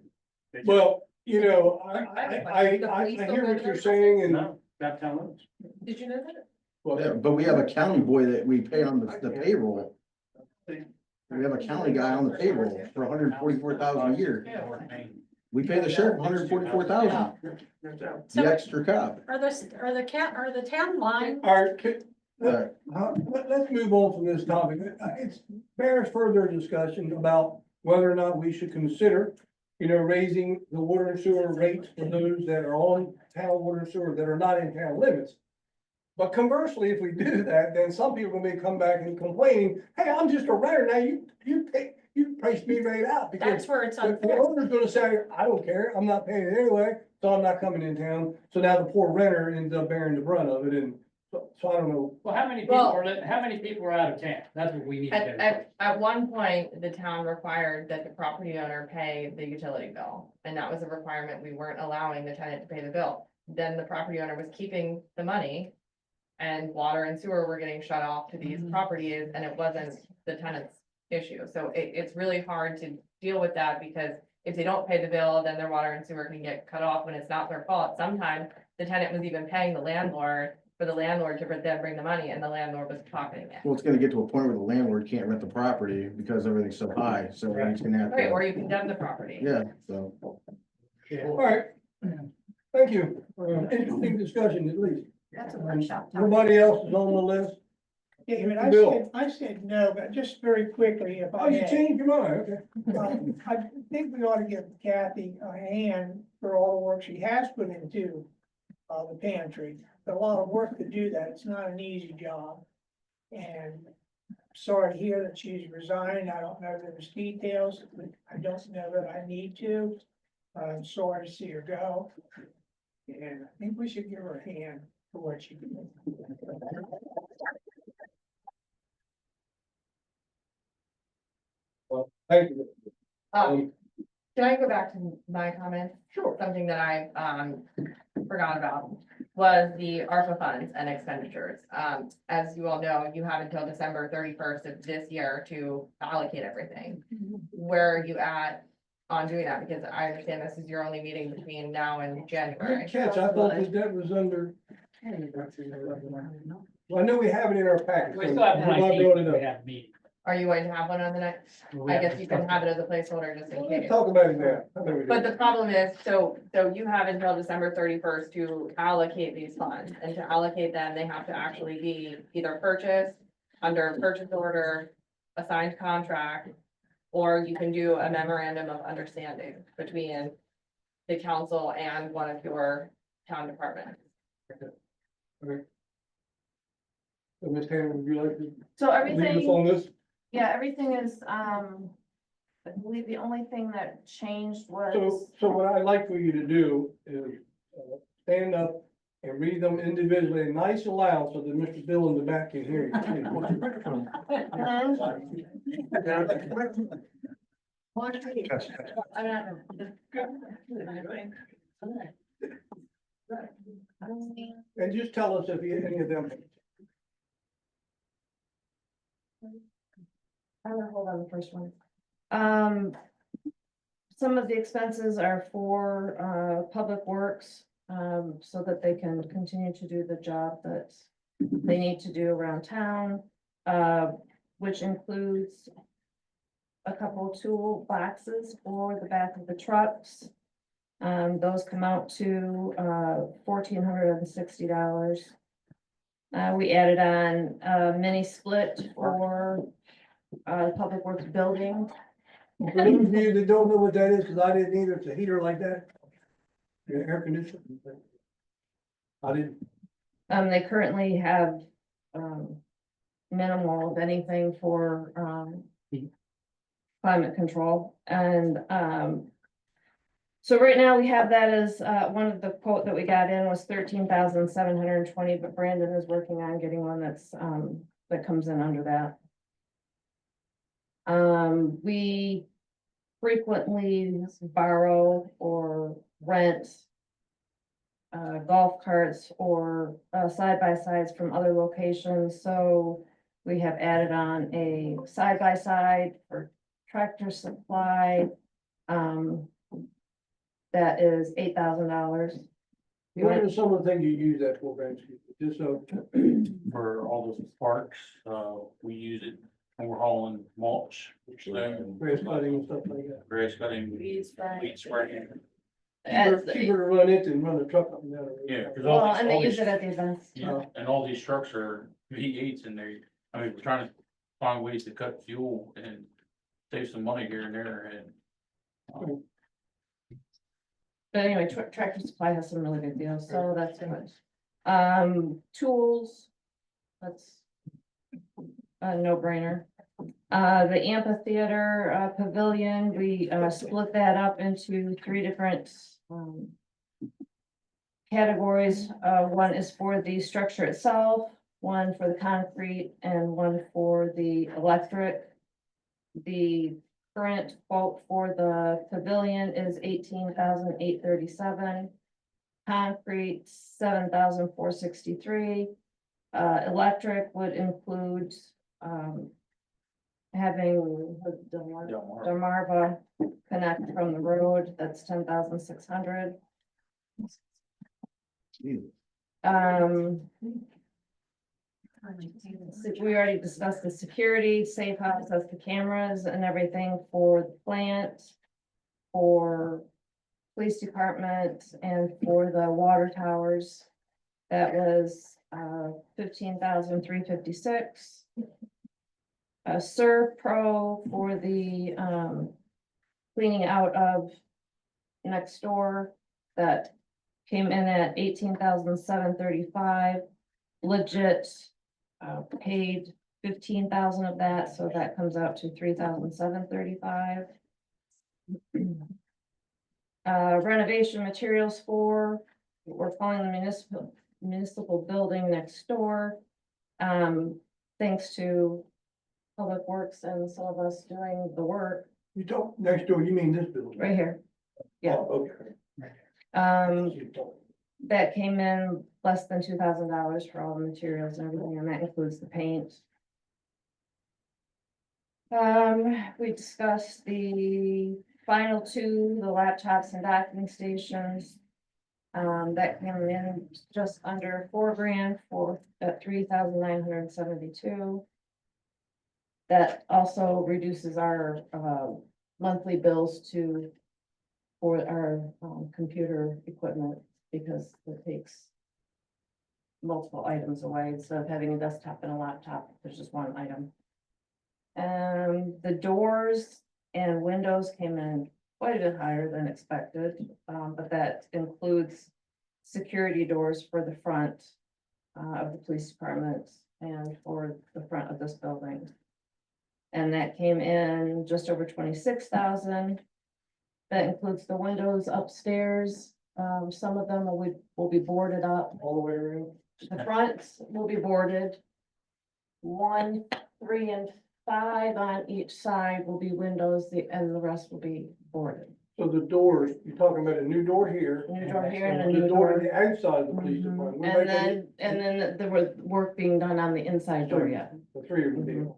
They just- Well, you know, I hear what you're saying, and No, that town limits. Did you know that? Yeah, but we have a county boy that we pay on the payroll. We have a county guy on the payroll for $144,000 a year. We pay the sheriff $144,000, the extra cop. are the town line, let's move on from this topic. It bears further discussion about whether or not we should consider, you know, raising the water and sewer rates for those that are on town water and sewer that are not in town limits. But conversely, if we do that, then some people may come back and complaining, hey, I'm just a renter now, you price me right out. Because that's where it's the unfair. owner's gonna say, I don't care, I'm not paying it anyway, so I'm not coming in town. So now the poor renter ends up bearing the brunt of it, and so I don't know. Well, how many people Well- how many people are out of town? That's what we need to know. At one point, the town required that the property owner pay the utility bill, and that was a requirement. We weren't allowing the tenant to pay the bill. Then the property owner was keeping the money and water and sewer were getting shut off to these properties, and it wasn't the tenant's issue. So it's really hard to deal with that, because if they don't pay the bill, then their water and sewer can get cut off when it's not their fault. Sometimes the tenant was even paying the landlord for the landlord to then bring the money, and the landlord was pocketing it. Well, it's gonna get to a point where the landlord can't rent the property because everything's so high, so he's gonna have Right, or to, you condemn the property. yeah, so. All right, thank you. Interesting discussion at least. That's a workshop. topic. Nobody else is on the list? David, Bill. I said no, but just very quickly, if Oh, I you may. changed your mind, okay. I think we ought to give Kathy a hand for all the work she has put into the pantry. A lot of work to do that. It's not an easy job. And sorry to hear that she's resigned. I don't know those details. I don't know that I need to. I'm sorry to see her go. And I think we should give her a hand for what she did. Well, thank you. Can I go back to my comment? Sure. Something that I, forgot about was the ARPA funds and expenditures. As you all know, you have until December 31st of this year to allocate everything. Where are you at on doing that? Because I understand this is your only meeting between now and January. Good catch, I thought that that was under. Well, I know we have it in our package. We so still have we're one not ID, doing it we up. have a meeting. Are you going to have one on the next? I guess you can have it as a placeholder just in Let's case. talk about it now. I think we do. But the problem is, so you have until December 31st to allocate these funds, and to allocate them, they have to actually be either purchased under purchase order, a signed contract, or you can do a memorandum of understanding between the council and one of your town departments. Okay. So Ms. Tanner, would you like to So lead us everything, on this? yeah, everything is, I believe the only thing that changed was. So what I'd like for you to do is stand up and read them individually, nice and loud, so that Mr. Bill in the back can hear you. And just tell us if any of them. I'm gonna hold on the first one. Some of the expenses are for, public works, so that they can continue to do the job that they need to do around town, which includes a couple tool boxes for the back of the trucks. Those come out to, $1,460. We added on a mini split for Public Works building. For those of you that don't know what that is, because I didn't either, it's a heater like that. Yeah, air conditioner. I didn't, They currently have, minimal of anything for, climate control and, so right now we have that as, one of the quote that we got in was 13,720, but Brandon is working on getting one that's, that comes in under that. We frequently borrow or rent golf carts or side-by-sides from other locations, so we have added on a side-by-side for Tractor Supply. That is $8,000. what are some of the things you use that for, Ben? Just so. For all those parks, we use it when we're hauling mulch, Grass cutting and stuff like that. grass cutting, Weed spray. weed spraying. Cheaper to run it than run the truck up and down. the road. Yeah, because Well, all and they these, use it at the events. yeah, and all these trucks are V8s in there. I mean, we're trying to find ways to cut fuel and save some money here and there and. But anyway, Tractor Supply has some really good deals, so that's good. Tools, that's a no-brainer. The amphitheater pavilion, we split that up into 3 different categories. One is for the structure itself, one for the concrete, and one for the electric. The current quote for the pavilion is $18,837. Concrete, $7,463. Electric would include, having the Delmarva connect from the road, that's 10,600. We already discussed the security, Safe House has the cameras and everything for the plant, for police department, and for the water towers. That was 15,356. Serve Pro for the cleaning out of next door, that came in at 18,735. Legit paid 15,000 of that, so that comes out to 3,735. Renovation materials for, we're calling the municipal building next door. Thanks to Public Works and some of us doing the work You talk next door, you mean this building? right here. Yeah. Oh, okay. That came in less than $2,000 for all the materials and everything, and that includes the paint. We discussed the final two, the laptops and docking stations. That came in just under $4,000 for at 3,972. That also reduces our monthly bills for our computer equipment, because it takes multiple items away instead of having a desktop and a laptop. There's just one item. The doors and windows came in quite a bit higher than expected, but that includes security doors for the front of the police department and for the front of this building. And that came in just over 26,000. That includes the windows upstairs. Some of them will be boarded up all the way around. The fronts will be boarded. 1, 3, and 5 on each side will be windows, and the rest will be boarded. So the doors, you're talking about a new door here. New door here and a The new door door. on the outside of the police department. We're And making then there was work being done on the inside door yet. The three of them.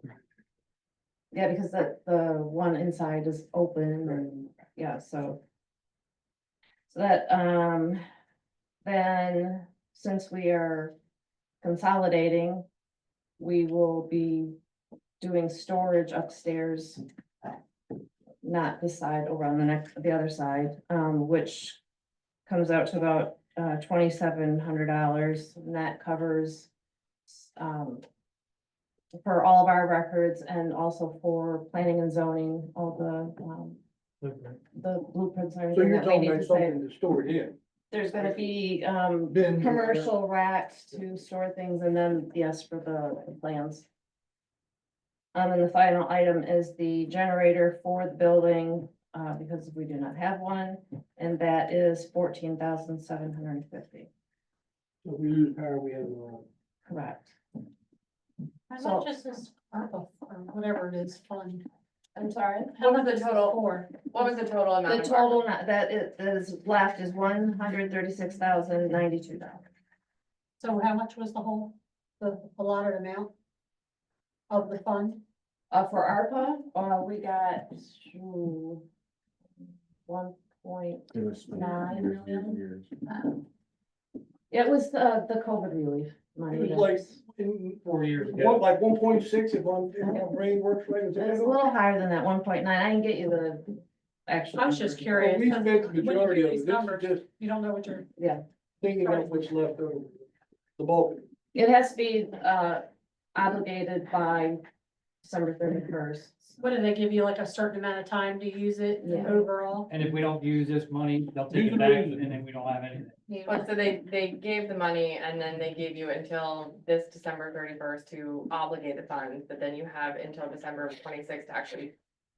Yeah, because the one inside is open and, yeah, so. So that, then, since we are consolidating, we will be doing storage upstairs. Not this side, over on the other side, which comes out to about $2,700, and that covers for all of our records, and also for planning and zoning, all the blueprints and So everything you're that we talking need about to say. something to store it in. There's gonna be Bins. commercial racks to store things, and then, yes, for the plans. And the final item is the generator for the building, because we do not have one, and that is 14,750. So if we lose power, we have no. Correct. How So- much is this, ARPA, or whatever it is, fund? I'm sorry? How What was much the is this total? for? What was the total amount? The of total that is left is $136,092. So how much was the whole, the allotted amount of the fund? For ARPA, we got 1.9 million. It was the COVID relief money. It was like, in 4 years ago. what, like 1.6 if my brain works right? Was it It's a little higher than that, 1.9. I can get you the actual. I was just numbers. Well, curious. we 'cause spent the when you majority do of these it. This numbers, is just You don't know what you're, thinking of what's left over. The bulk. It has to be obligated by December 31st. what do they give you, like a certain amount of time to use it Yeah. overall? And if we don't use this money, they'll take Use it it back, immediately. and then we don't have anything. Well, so they gave the money and then they gave you until this December 31st to obligate the funds, but then you have until December 26th to actually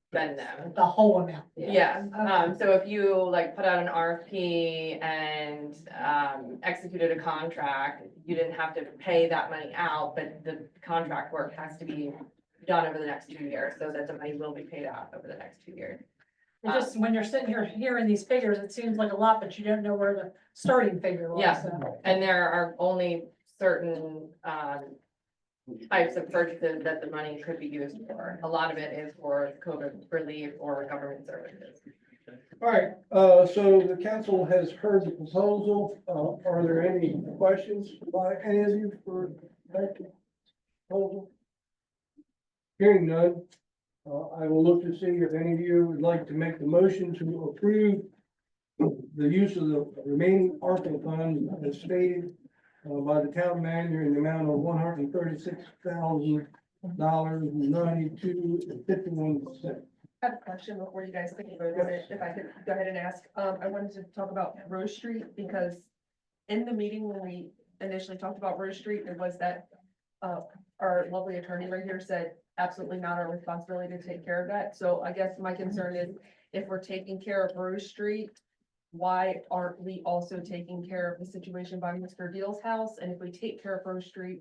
spend them. The whole amount? Yeah, Okay. so if you like put out an RFP and executed a contract, you didn't have to pay that money out, but the contract work has to be done over the next 2 years, so that the money will be paid out over the next 2 years. It just, when you're sitting here hearing these figures, it seems like a lot, but you don't know where the starting figure was, Yeah. so. And there are only certain, types of purchases that the money could be used for. A lot of it is for COVID relief or government services. All right, so the council has heard the proposal. Are there any questions by any of you for that proposal? Hearing none, I will look to see if any of you would like to make the motion to approve the use of the remaining ARPA funds as stated by the town manager in the amount of $136,000.92.51. I have a question before you guys think about it, if I could go ahead and ask. I wanted to talk about Rose Street because in the meeting when we initially talked about Rose Street, it was that our lovely attorney right here said absolutely not our responsibility to take care of that. So I guess my concern is if we're taking care of Rose Street, why aren't we also taking care of the situation by Mr. Deal's house? And if we take care of Rose Street,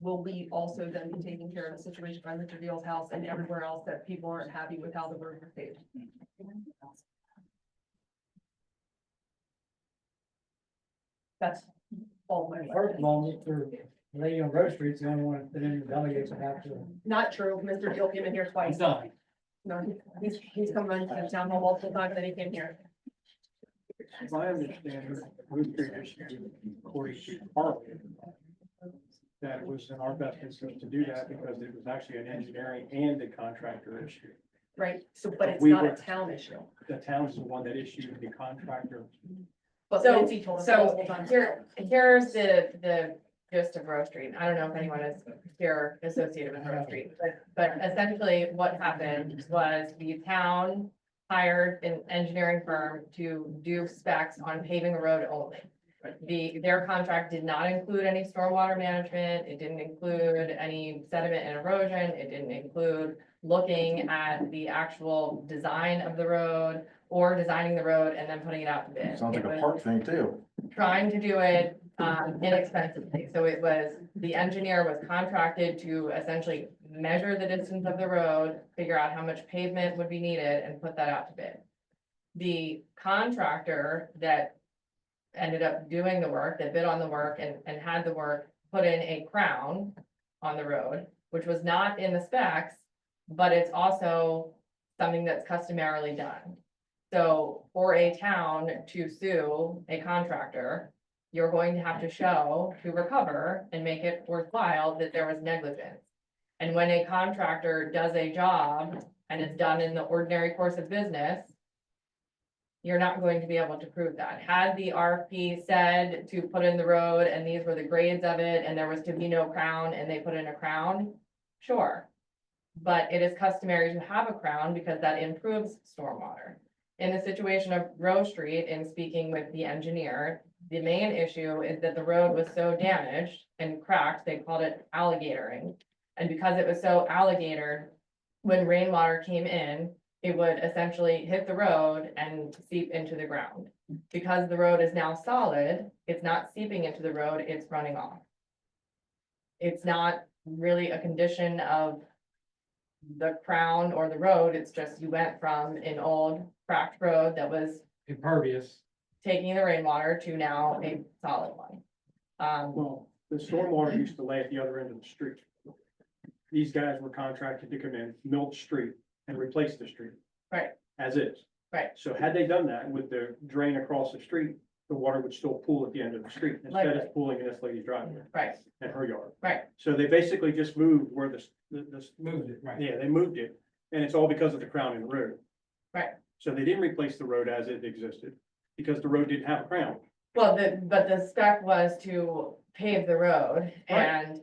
will we also then be taking care of the situation by Mr. Deal's house and everywhere else that people aren't happy with how the road was paved? That's all my. First of all, Mr. Lady on Rose Street's the only one that any delegates would have to. Not true. Mr. Deal came in here twice. He's done. No, he's come in to town hall multiple times that he came here. My understanding, Rose Street issue, according to Park, that it was in our best interest to do that because it was actually an engineering and a contractor issue. Right, so, but it's We not a were- town issue. The town's the one that issued the contractor. But So, Lindsay told us so multiple times. here's the gist of Rose Street. I don't know if anyone is here associated with Rose Street, but essentially what happened was the town hired an engineering firm to do specs on paving a road only. Their contract did not include any stormwater management. It didn't include any sediment and erosion. It didn't include looking at the actual design of the road or designing the road and then putting it out to bid. Sounds like It a was park thing too. trying to do it inexpensively. So it was, the engineer was contracted to essentially measure the distance of the road, figure out how much pavement would be needed and put that out to bid. The contractor that ended up doing the work, that bid on the work and had the work put in a crown on the road, which was not in the specs, but it's also something that's customarily done. So for a town to sue a contractor, you're going to have to show to recover and make it worthwhile that there was negligence. And when a contractor does a job and it's done in the ordinary course of business, you're not going to be able to prove that. Had the RFP said to put in the road and these were the grades of it and there was to be no crown and they put in a crown, sure. But it is customary to have a crown because that improves stormwater. In the situation of Rose Street, in speaking with the engineer, the main issue is that the road was so damaged and cracked, they called it alligatoring. And because it was so alligator, when rainwater came in, it would essentially hit the road and seep into the ground. Because the road is now solid, it's not seeping into the road, it's running off. It's not really a condition of the crown or the road, it's just you went from an old cracked road that was Impervious. taking the rainwater to now a solid one. Well, the stormwater used to lay at the other end of the street. These guys were contracted to come in, mill the street and replace the street. Right. As is. Right. So had they done that with the drain across the street, the water would still pool at the end of the street instead Likely. of pooling in this lady's driveway Right, and her yard. right, So they basically just moved where the. Moved it, right. Yeah, they moved it, and it's all because of the crown in the road. right. So they didn't replace the road as it existed, because the road didn't have a crown. Well, but the spec was to pave the road and,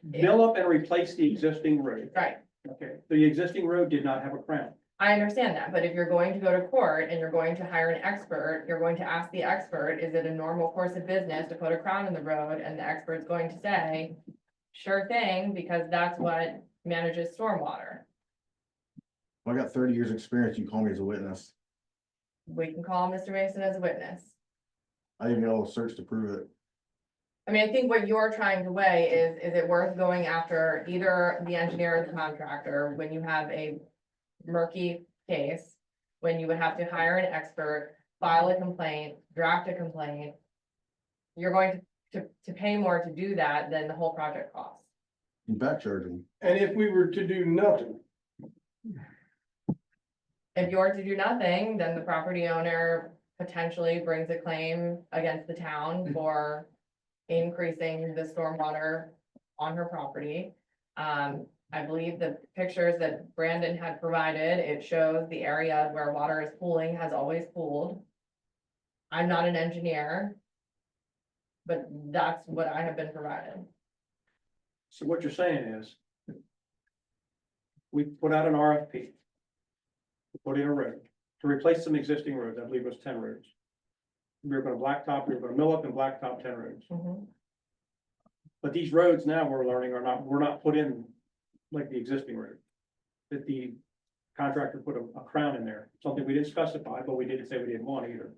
Mill up and replace the existing road. right. Okay, the existing road did not have a crown. I understand that, but if you're going to go to court and you're going to hire an expert, you're going to ask the expert, is it a normal course of business to put a crown in the road? And the expert's going to say, sure thing, because that's what manages stormwater. I got 30 years experience. You call me as a witness. We can call Mr. Mason as a witness. I even got a little search to prove it. I mean, I think what you're trying to weigh is it worth going after either the engineer or the contractor when you have a murky case, when you would have to hire an expert, file a complaint, draft a complaint. You're going to to pay more to do that than the whole project costs. You bet charging. And if we were to do nothing, If you were to do nothing, then the property owner potentially brings a claim against the town for increasing the stormwater on her property. I believe the pictures that Brandon had provided, it shows the area where water is pooling has always pooled. I'm not an engineer, but that's what I have been provided. So what you're saying is, we put out an RFP. We put in a road to replace some existing roads. I believe it was 10 roads. We were gonna blacktop, we were gonna mill up and blacktop 10 roads. But these roads now we're learning were not put in like the existing road. That the contractor put a crown in there, something we didn't specify, but we didn't say we didn't want either.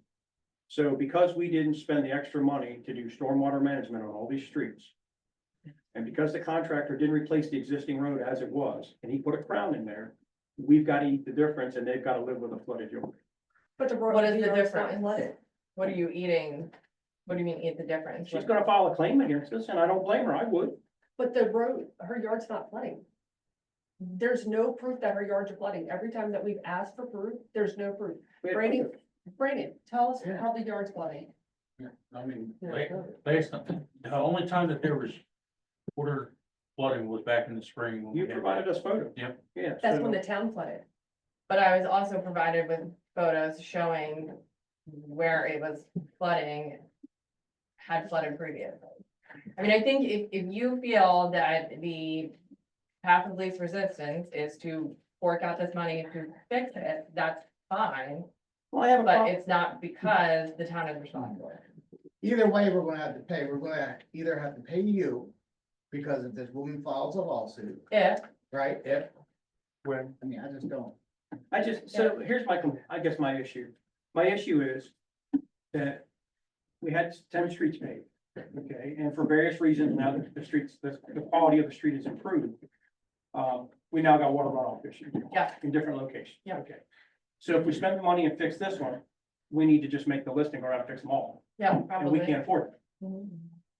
So because we didn't spend the extra money to do stormwater management on all these streets. And because the contractor didn't replace the existing road as it was, and he put a crown in there, we've got to eat the difference and they've got to live with a flooded yard. But the road. What is the yard's not difference? flooded. What are you eating? What do you mean eat the difference? She's gonna file a claim against us and I don't blame her, I would. But the road, her yard's not flooding. There's no proof that her yard's flooding. Every time that we've asked for proof, there's no proof. Brandon, tell us how the yard's flooding. Yeah, I mean, based on, the only time that there was water flooding was back in the spring. when we You had provided that. us photos. Yep. Yeah. That's so- when the town flooded. But I was also provided with photos showing where it was flooding, had flooded previously. I mean, I think if you feel that the path of least resistance is to fork out this money to fix it, that's fine. Well, I have a But problem. it's not because the town is responsible. Either way, we're gonna have to pay, we're gonna either have to pay you, because if this woman files a lawsuit, If, right, if, When, I mean, I just don't. so here's I guess my issue. My issue is that we had 10 streets paved, okay, and for various reasons, now that the streets, the quality of the street is improved. We now got water runoff issues. Yeah. In different locations. Yeah. Okay. So if we spend the money and fix this one, we need to just make the listing or have to fix them all, yeah, and we probably. can't afford it.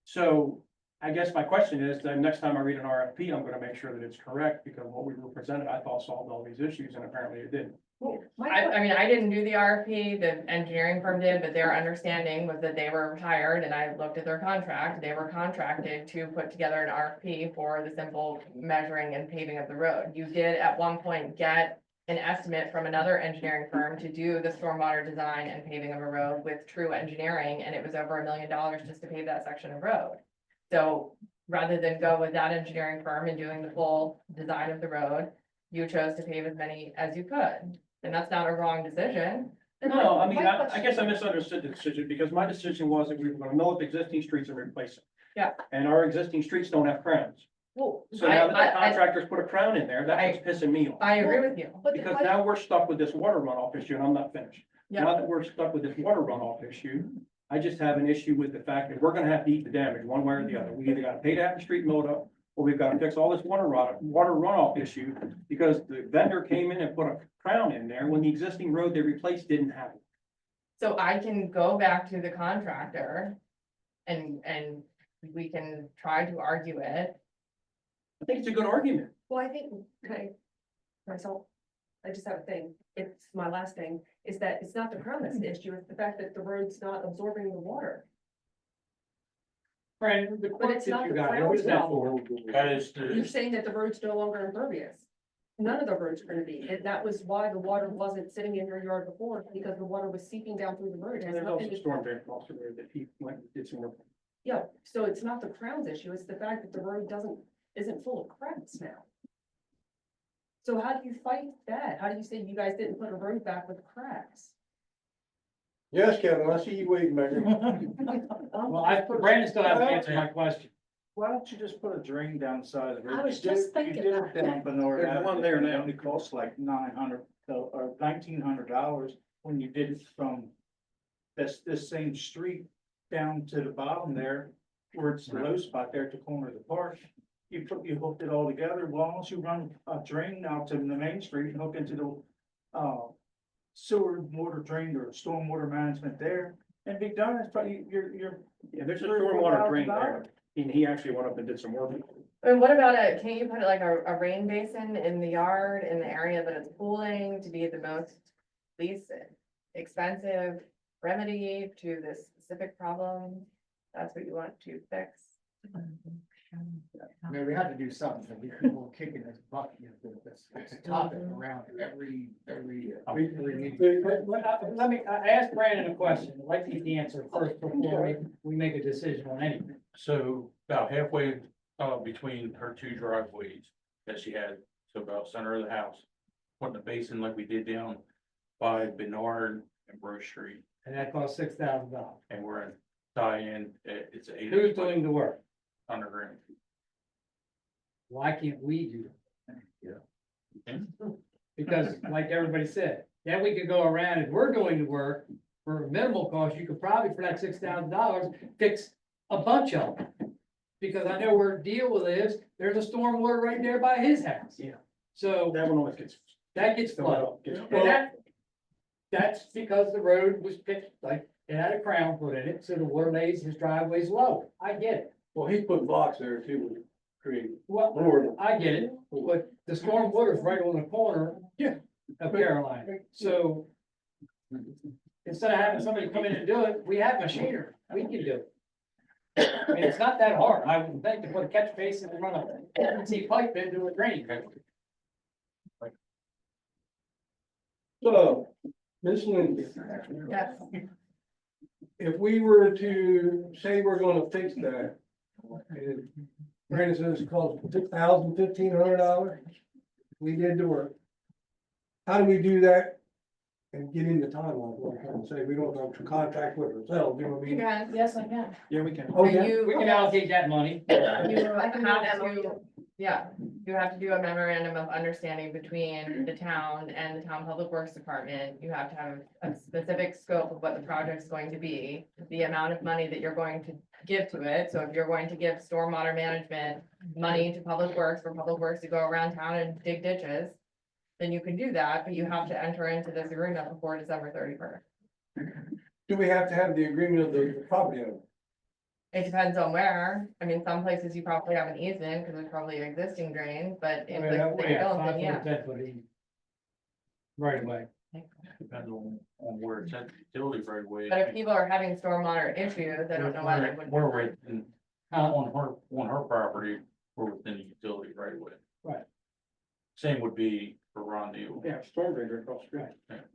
So I guess my question is, then next time I read an RFP, I'm gonna make sure that it's correct, because what we were presented, I thought solved all these issues, and apparently it didn't. I mean, I didn't do the RFP, the engineering firm did, but their understanding was that they were hired, and I looked at their contract, they were contracted to put together an RFP for the simple measuring and paving of the road. You did at one point get an estimate from another engineering firm to do the stormwater design and paving of a road with True Engineering, and it was over $1 million just to pave that section of road. So rather than go with that engineering firm and doing the full design of the road, you chose to pave as many as you could. And that's not a wrong decision. No, I mean, I guess I misunderstood the decision, because my decision was that we were gonna mill up existing streets and replace them. Yeah. And our existing streets don't have crowns. Well, So now that the contractors put a crown in there, that's what's pissing me off. I agree with you. Because now we're stuck with this water runoff issue, and I'm not finished. Yeah. Now that we're stuck with this water runoff issue, I just have an issue with the fact that we're gonna have to eat the damage one way or the other. We either gotta pay to have the street milled up, or we've gotta fix all this water runoff issue, because the vendor came in and put a crown in there when the existing road they replaced didn't have it. So I can go back to the contractor and we can try to argue it. I think it's a good argument. Well, I think, okay, myself, I just have a thing, it's my last thing, is that it's not the crown that's the issue, it's the fact that the road's not absorbing the water. Brandon, the But quote it's that not you the got, crown's what is that fault. for? That is You're the, saying that the road's no longer impervious. None of the roads are gonna be, and that was why the water wasn't sitting in your yard before, because the water was seeping down through the road. It has And there's nothing also to- storm drain across the road that he went and did some work. Yeah, so it's not the crown's issue, it's the fact that the road isn't full of cracks now. So how do you fight that? How do you say you guys didn't put a road back with cracks? yes, Kevin, I see you waiting back there. Well, Brandon still hasn't answered my question. Why don't you just put a drain down the side of the road? I was You did- just thinking You did that. it down Bernard There's Avenue. one there now. It only cost like $900 or $1,900 when you did it from this same street down to the bottom there, where it's the low spot there at the corner of the park. You hooked it all together. Well, once you run a drain out to the main street and hook into the sewer water drain or stormwater management there, and be done, it's probably, Yeah, there's a $3,000 or stormwater drain $4,000. there, and he actually went up and did some work. And what about can't you put like a rain basin in the yard, in the area that it's pooling, to be the most least expensive remedy to this specific problem? That's what you want to fix? I mean, we have to do something, we people kicking this bucket, it's a topic around every. Let me, I asked Brandon a question, I'd like to get the answer first before we make a decision on anything. So about halfway, between her two driveways that she had, so about center of the house. Putting a basin like we did down by Bernard and Bruce Street, And that costs $6,000. and we're in tie-in, it's eight. Who's doing the work? Underground. Why can't we do it? Yeah. Because like everybody said, then we could go around, if we're doing the work for minimal cost, you could probably for that $6,000 fix a bunch of them. Because I know where Deal lives, there's a stormwater right there by his house. Yeah. So That one always gets. that gets flooded. And that's because the road was picked, like, it had a crown put in it, so the water lays, his driveway's low. I get it. Well, he's put blocks there too, to create. Well, more. I get it, but the storm water's right on the corner. Yeah. Of Carolina, so. Instead of having somebody come in and do it, we have machinery, we can do it. I mean, it's not that hard, I would think to put a catch basin and run a PVC pipe into a drain. So, Ms. Lindsay, Yes. if we were to say we're gonna fix that, and Brandon says it costs $1,500, we did the work. How do we do that and get in the timeline, what I'm trying to say, we don't have to contract with ourselves, you know what I You mean? guys, Yes, I can. Yeah, we can. Oh, and yeah. you. We can allocate that money. You I can do have an to, MOU. yeah, you have to do a memorandum of understanding between the town and the town public works department. You have to have a specific scope of what the project's going to be, the amount of money that you're going to give to it. So if you're going to give stormwater management money to public works, for public works to go around town and dig ditches, then you can do that, but you have to enter into this agreement before December 31st. Do we have to have the agreement of the property owner? It depends on where. I mean, some places you probably have an easement because there's probably an existing drain, but in places that you don't, then yeah. Right away. Depends on where it's at, utility right away. But if people are having stormwater issues, I don't know why they would. We're within, on her property, we're within the utility right away. Right. Same would be for Ron Deal. Yeah, storm drain across the street. That's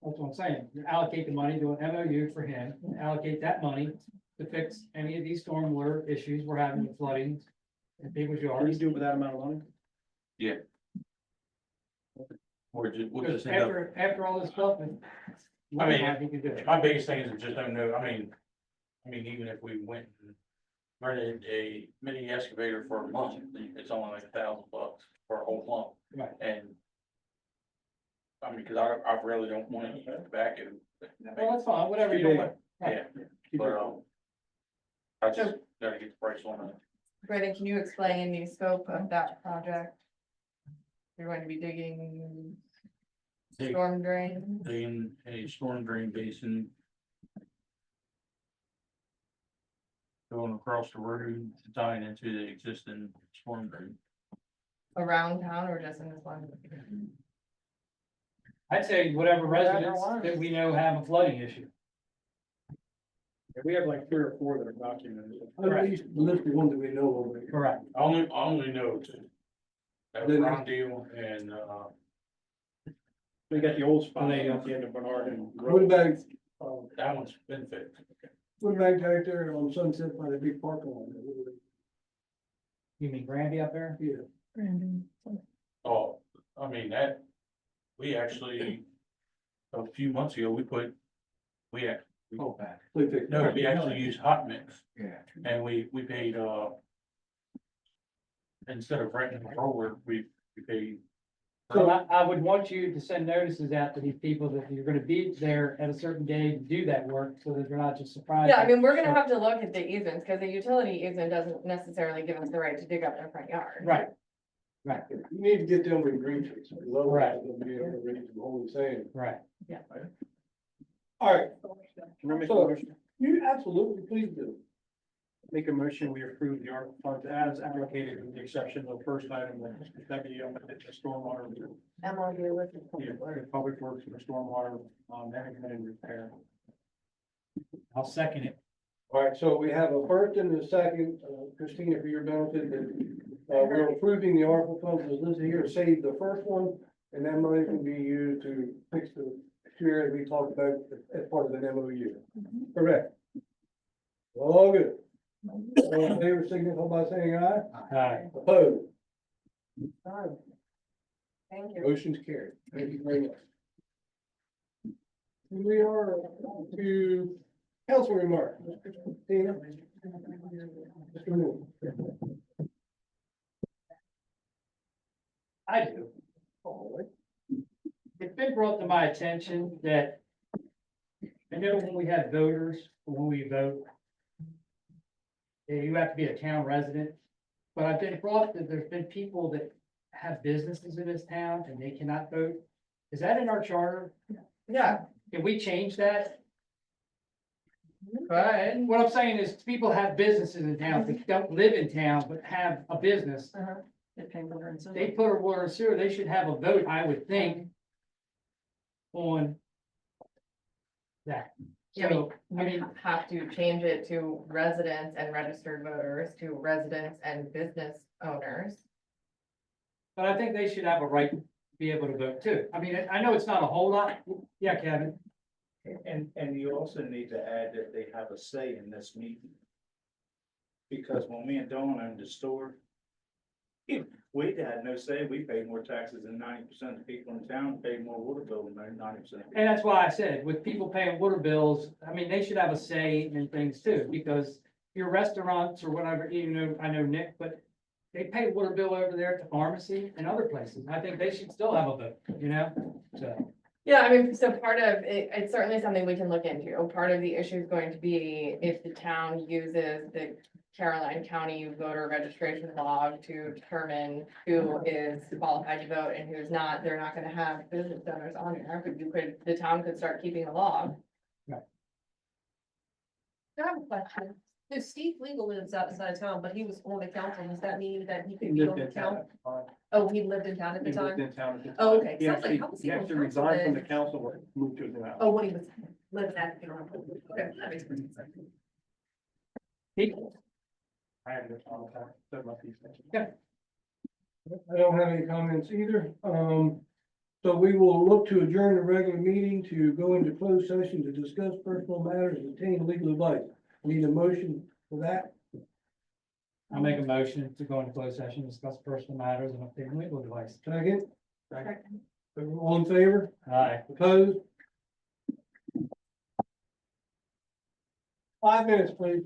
what I'm saying, you allocate the money to an MOU for him, allocate that money to fix any of these stormwater issues we're having with flooding in people's Can you yards. do it with that amount of money? Yeah. We'll Because just end up, after all this stuff, I mean, he can do it. my biggest thing is I just don't know, I mean, even if we went and rented a mini excavator for a month, it's only like $1,000 for a whole month. Right. And I mean, cause I really don't want to use tobacco. Well, that's fine, whatever you want. Yeah, but, I just gotta get the price on it. Brandon, can you explain the scope of that project? You're going to be digging storm drain? Digging a storm drain basin. Going across the road, tying into the existing storm drain. Around town or just in this one? I'd say whatever residents one. that we know have a flooding issue. Yeah, we have like 3 or 4 that are documented. At least list the ones that we know of. Correct. I only know two. That was Ron Deal and, We got the old spot There you go. at the end of Bernard and. What about, that one's been fixed. what about right there on Sunset by the big parking lot? You mean Granby up there? Yeah. Oh, I mean, that, we actually, a few months ago, we actually used hot mix. Yeah. And we paid, instead of renting a roller, we paid. So I would want you to send notices out to these people that you're gonna be there at a certain day to do that work, so that they're not just surprised. Yeah, I mean, we're gonna have to look at the easements, because the utility easement doesn't necessarily give us the right to dig up their front yard. Right. Right, You need to get them with green trees, lower, Right. they'll be able to read the whole thing. right. Yeah. All right, Can I make a So- motion? you absolutely, please do. Make a motion, we approve the ARPA funds as allocated with the exception of the first item, that be, the stormwater. MOU with. Yeah, Public Works for stormwater, management and repair. I'll second it. All right, so we have a first and a second, Christina, for your benefit, that, we're approving the ARPA funds as listed here, save the first one, and that money can be used to fix the two areas we talked about as part of an MOU. Correct. All good. All in favor, signify by saying aye. Aye. Opposed? Thank you. Motion's carried. Thank you very much. We are to council remarks. Christina? Mr. Moon. I do. It's been brought to my attention that I know when we have voters, when we vote, you have to be a town resident, but I've been brought that there's been people that have businesses in this town and they cannot vote. Is that in our charter? Yeah, Can we change that? And what I'm saying is people have businesses in town, that don't live in town, but have a business. They put a water and sewer, they should have a vote, I would think, on that. yeah, So, I we mean, have to change it to residents and registered voters to residents and business owners. but I think they should have a right to be able to vote too. I mean, I know it's not a whole lot. Yeah, Kevin. And you also need to add that they have a say in this meeting. Because when me and Dawn owned the store, we had no say, we paid more taxes than 90% of the people in town, paid more water bill than 90%. And that's why I said, with people paying water bills, I mean, they should have a say in things too, because your restaurants or whatever, even though I know Nick, but they pay water bill over there at the pharmacy and other places. I think they should still have a vote, you know, so. Yeah, I mean, so part of it, it's certainly something we can look into. Part of the issue is going to be if the town uses the Caroline County voter registration log to determine who is qualified to vote and who's not, they're not gonna have business owners on there, but the town could start keeping a log. I have a question. So Steve Legal lives outside of town, but he was on the council. Does that mean that he could be on the town? Oh, he lived in town at the time? Oh, okay. He Sounds like, actually, how was he he on actually council resigned from then? the council, but moved to his new house. Oh, when he was living at the. Okay, that makes sense. I have no problem with that. Said my piece. Yeah. I don't have any comments either. So we will look to adjourn the regular meeting to go into closed session to discuss personal matters and obtain legal advice. Need a motion for that? I'll make a motion to go into closed session, discuss personal matters and obtain legal advice. Second? All in favor? Aye. Opposed? 5 minutes, please.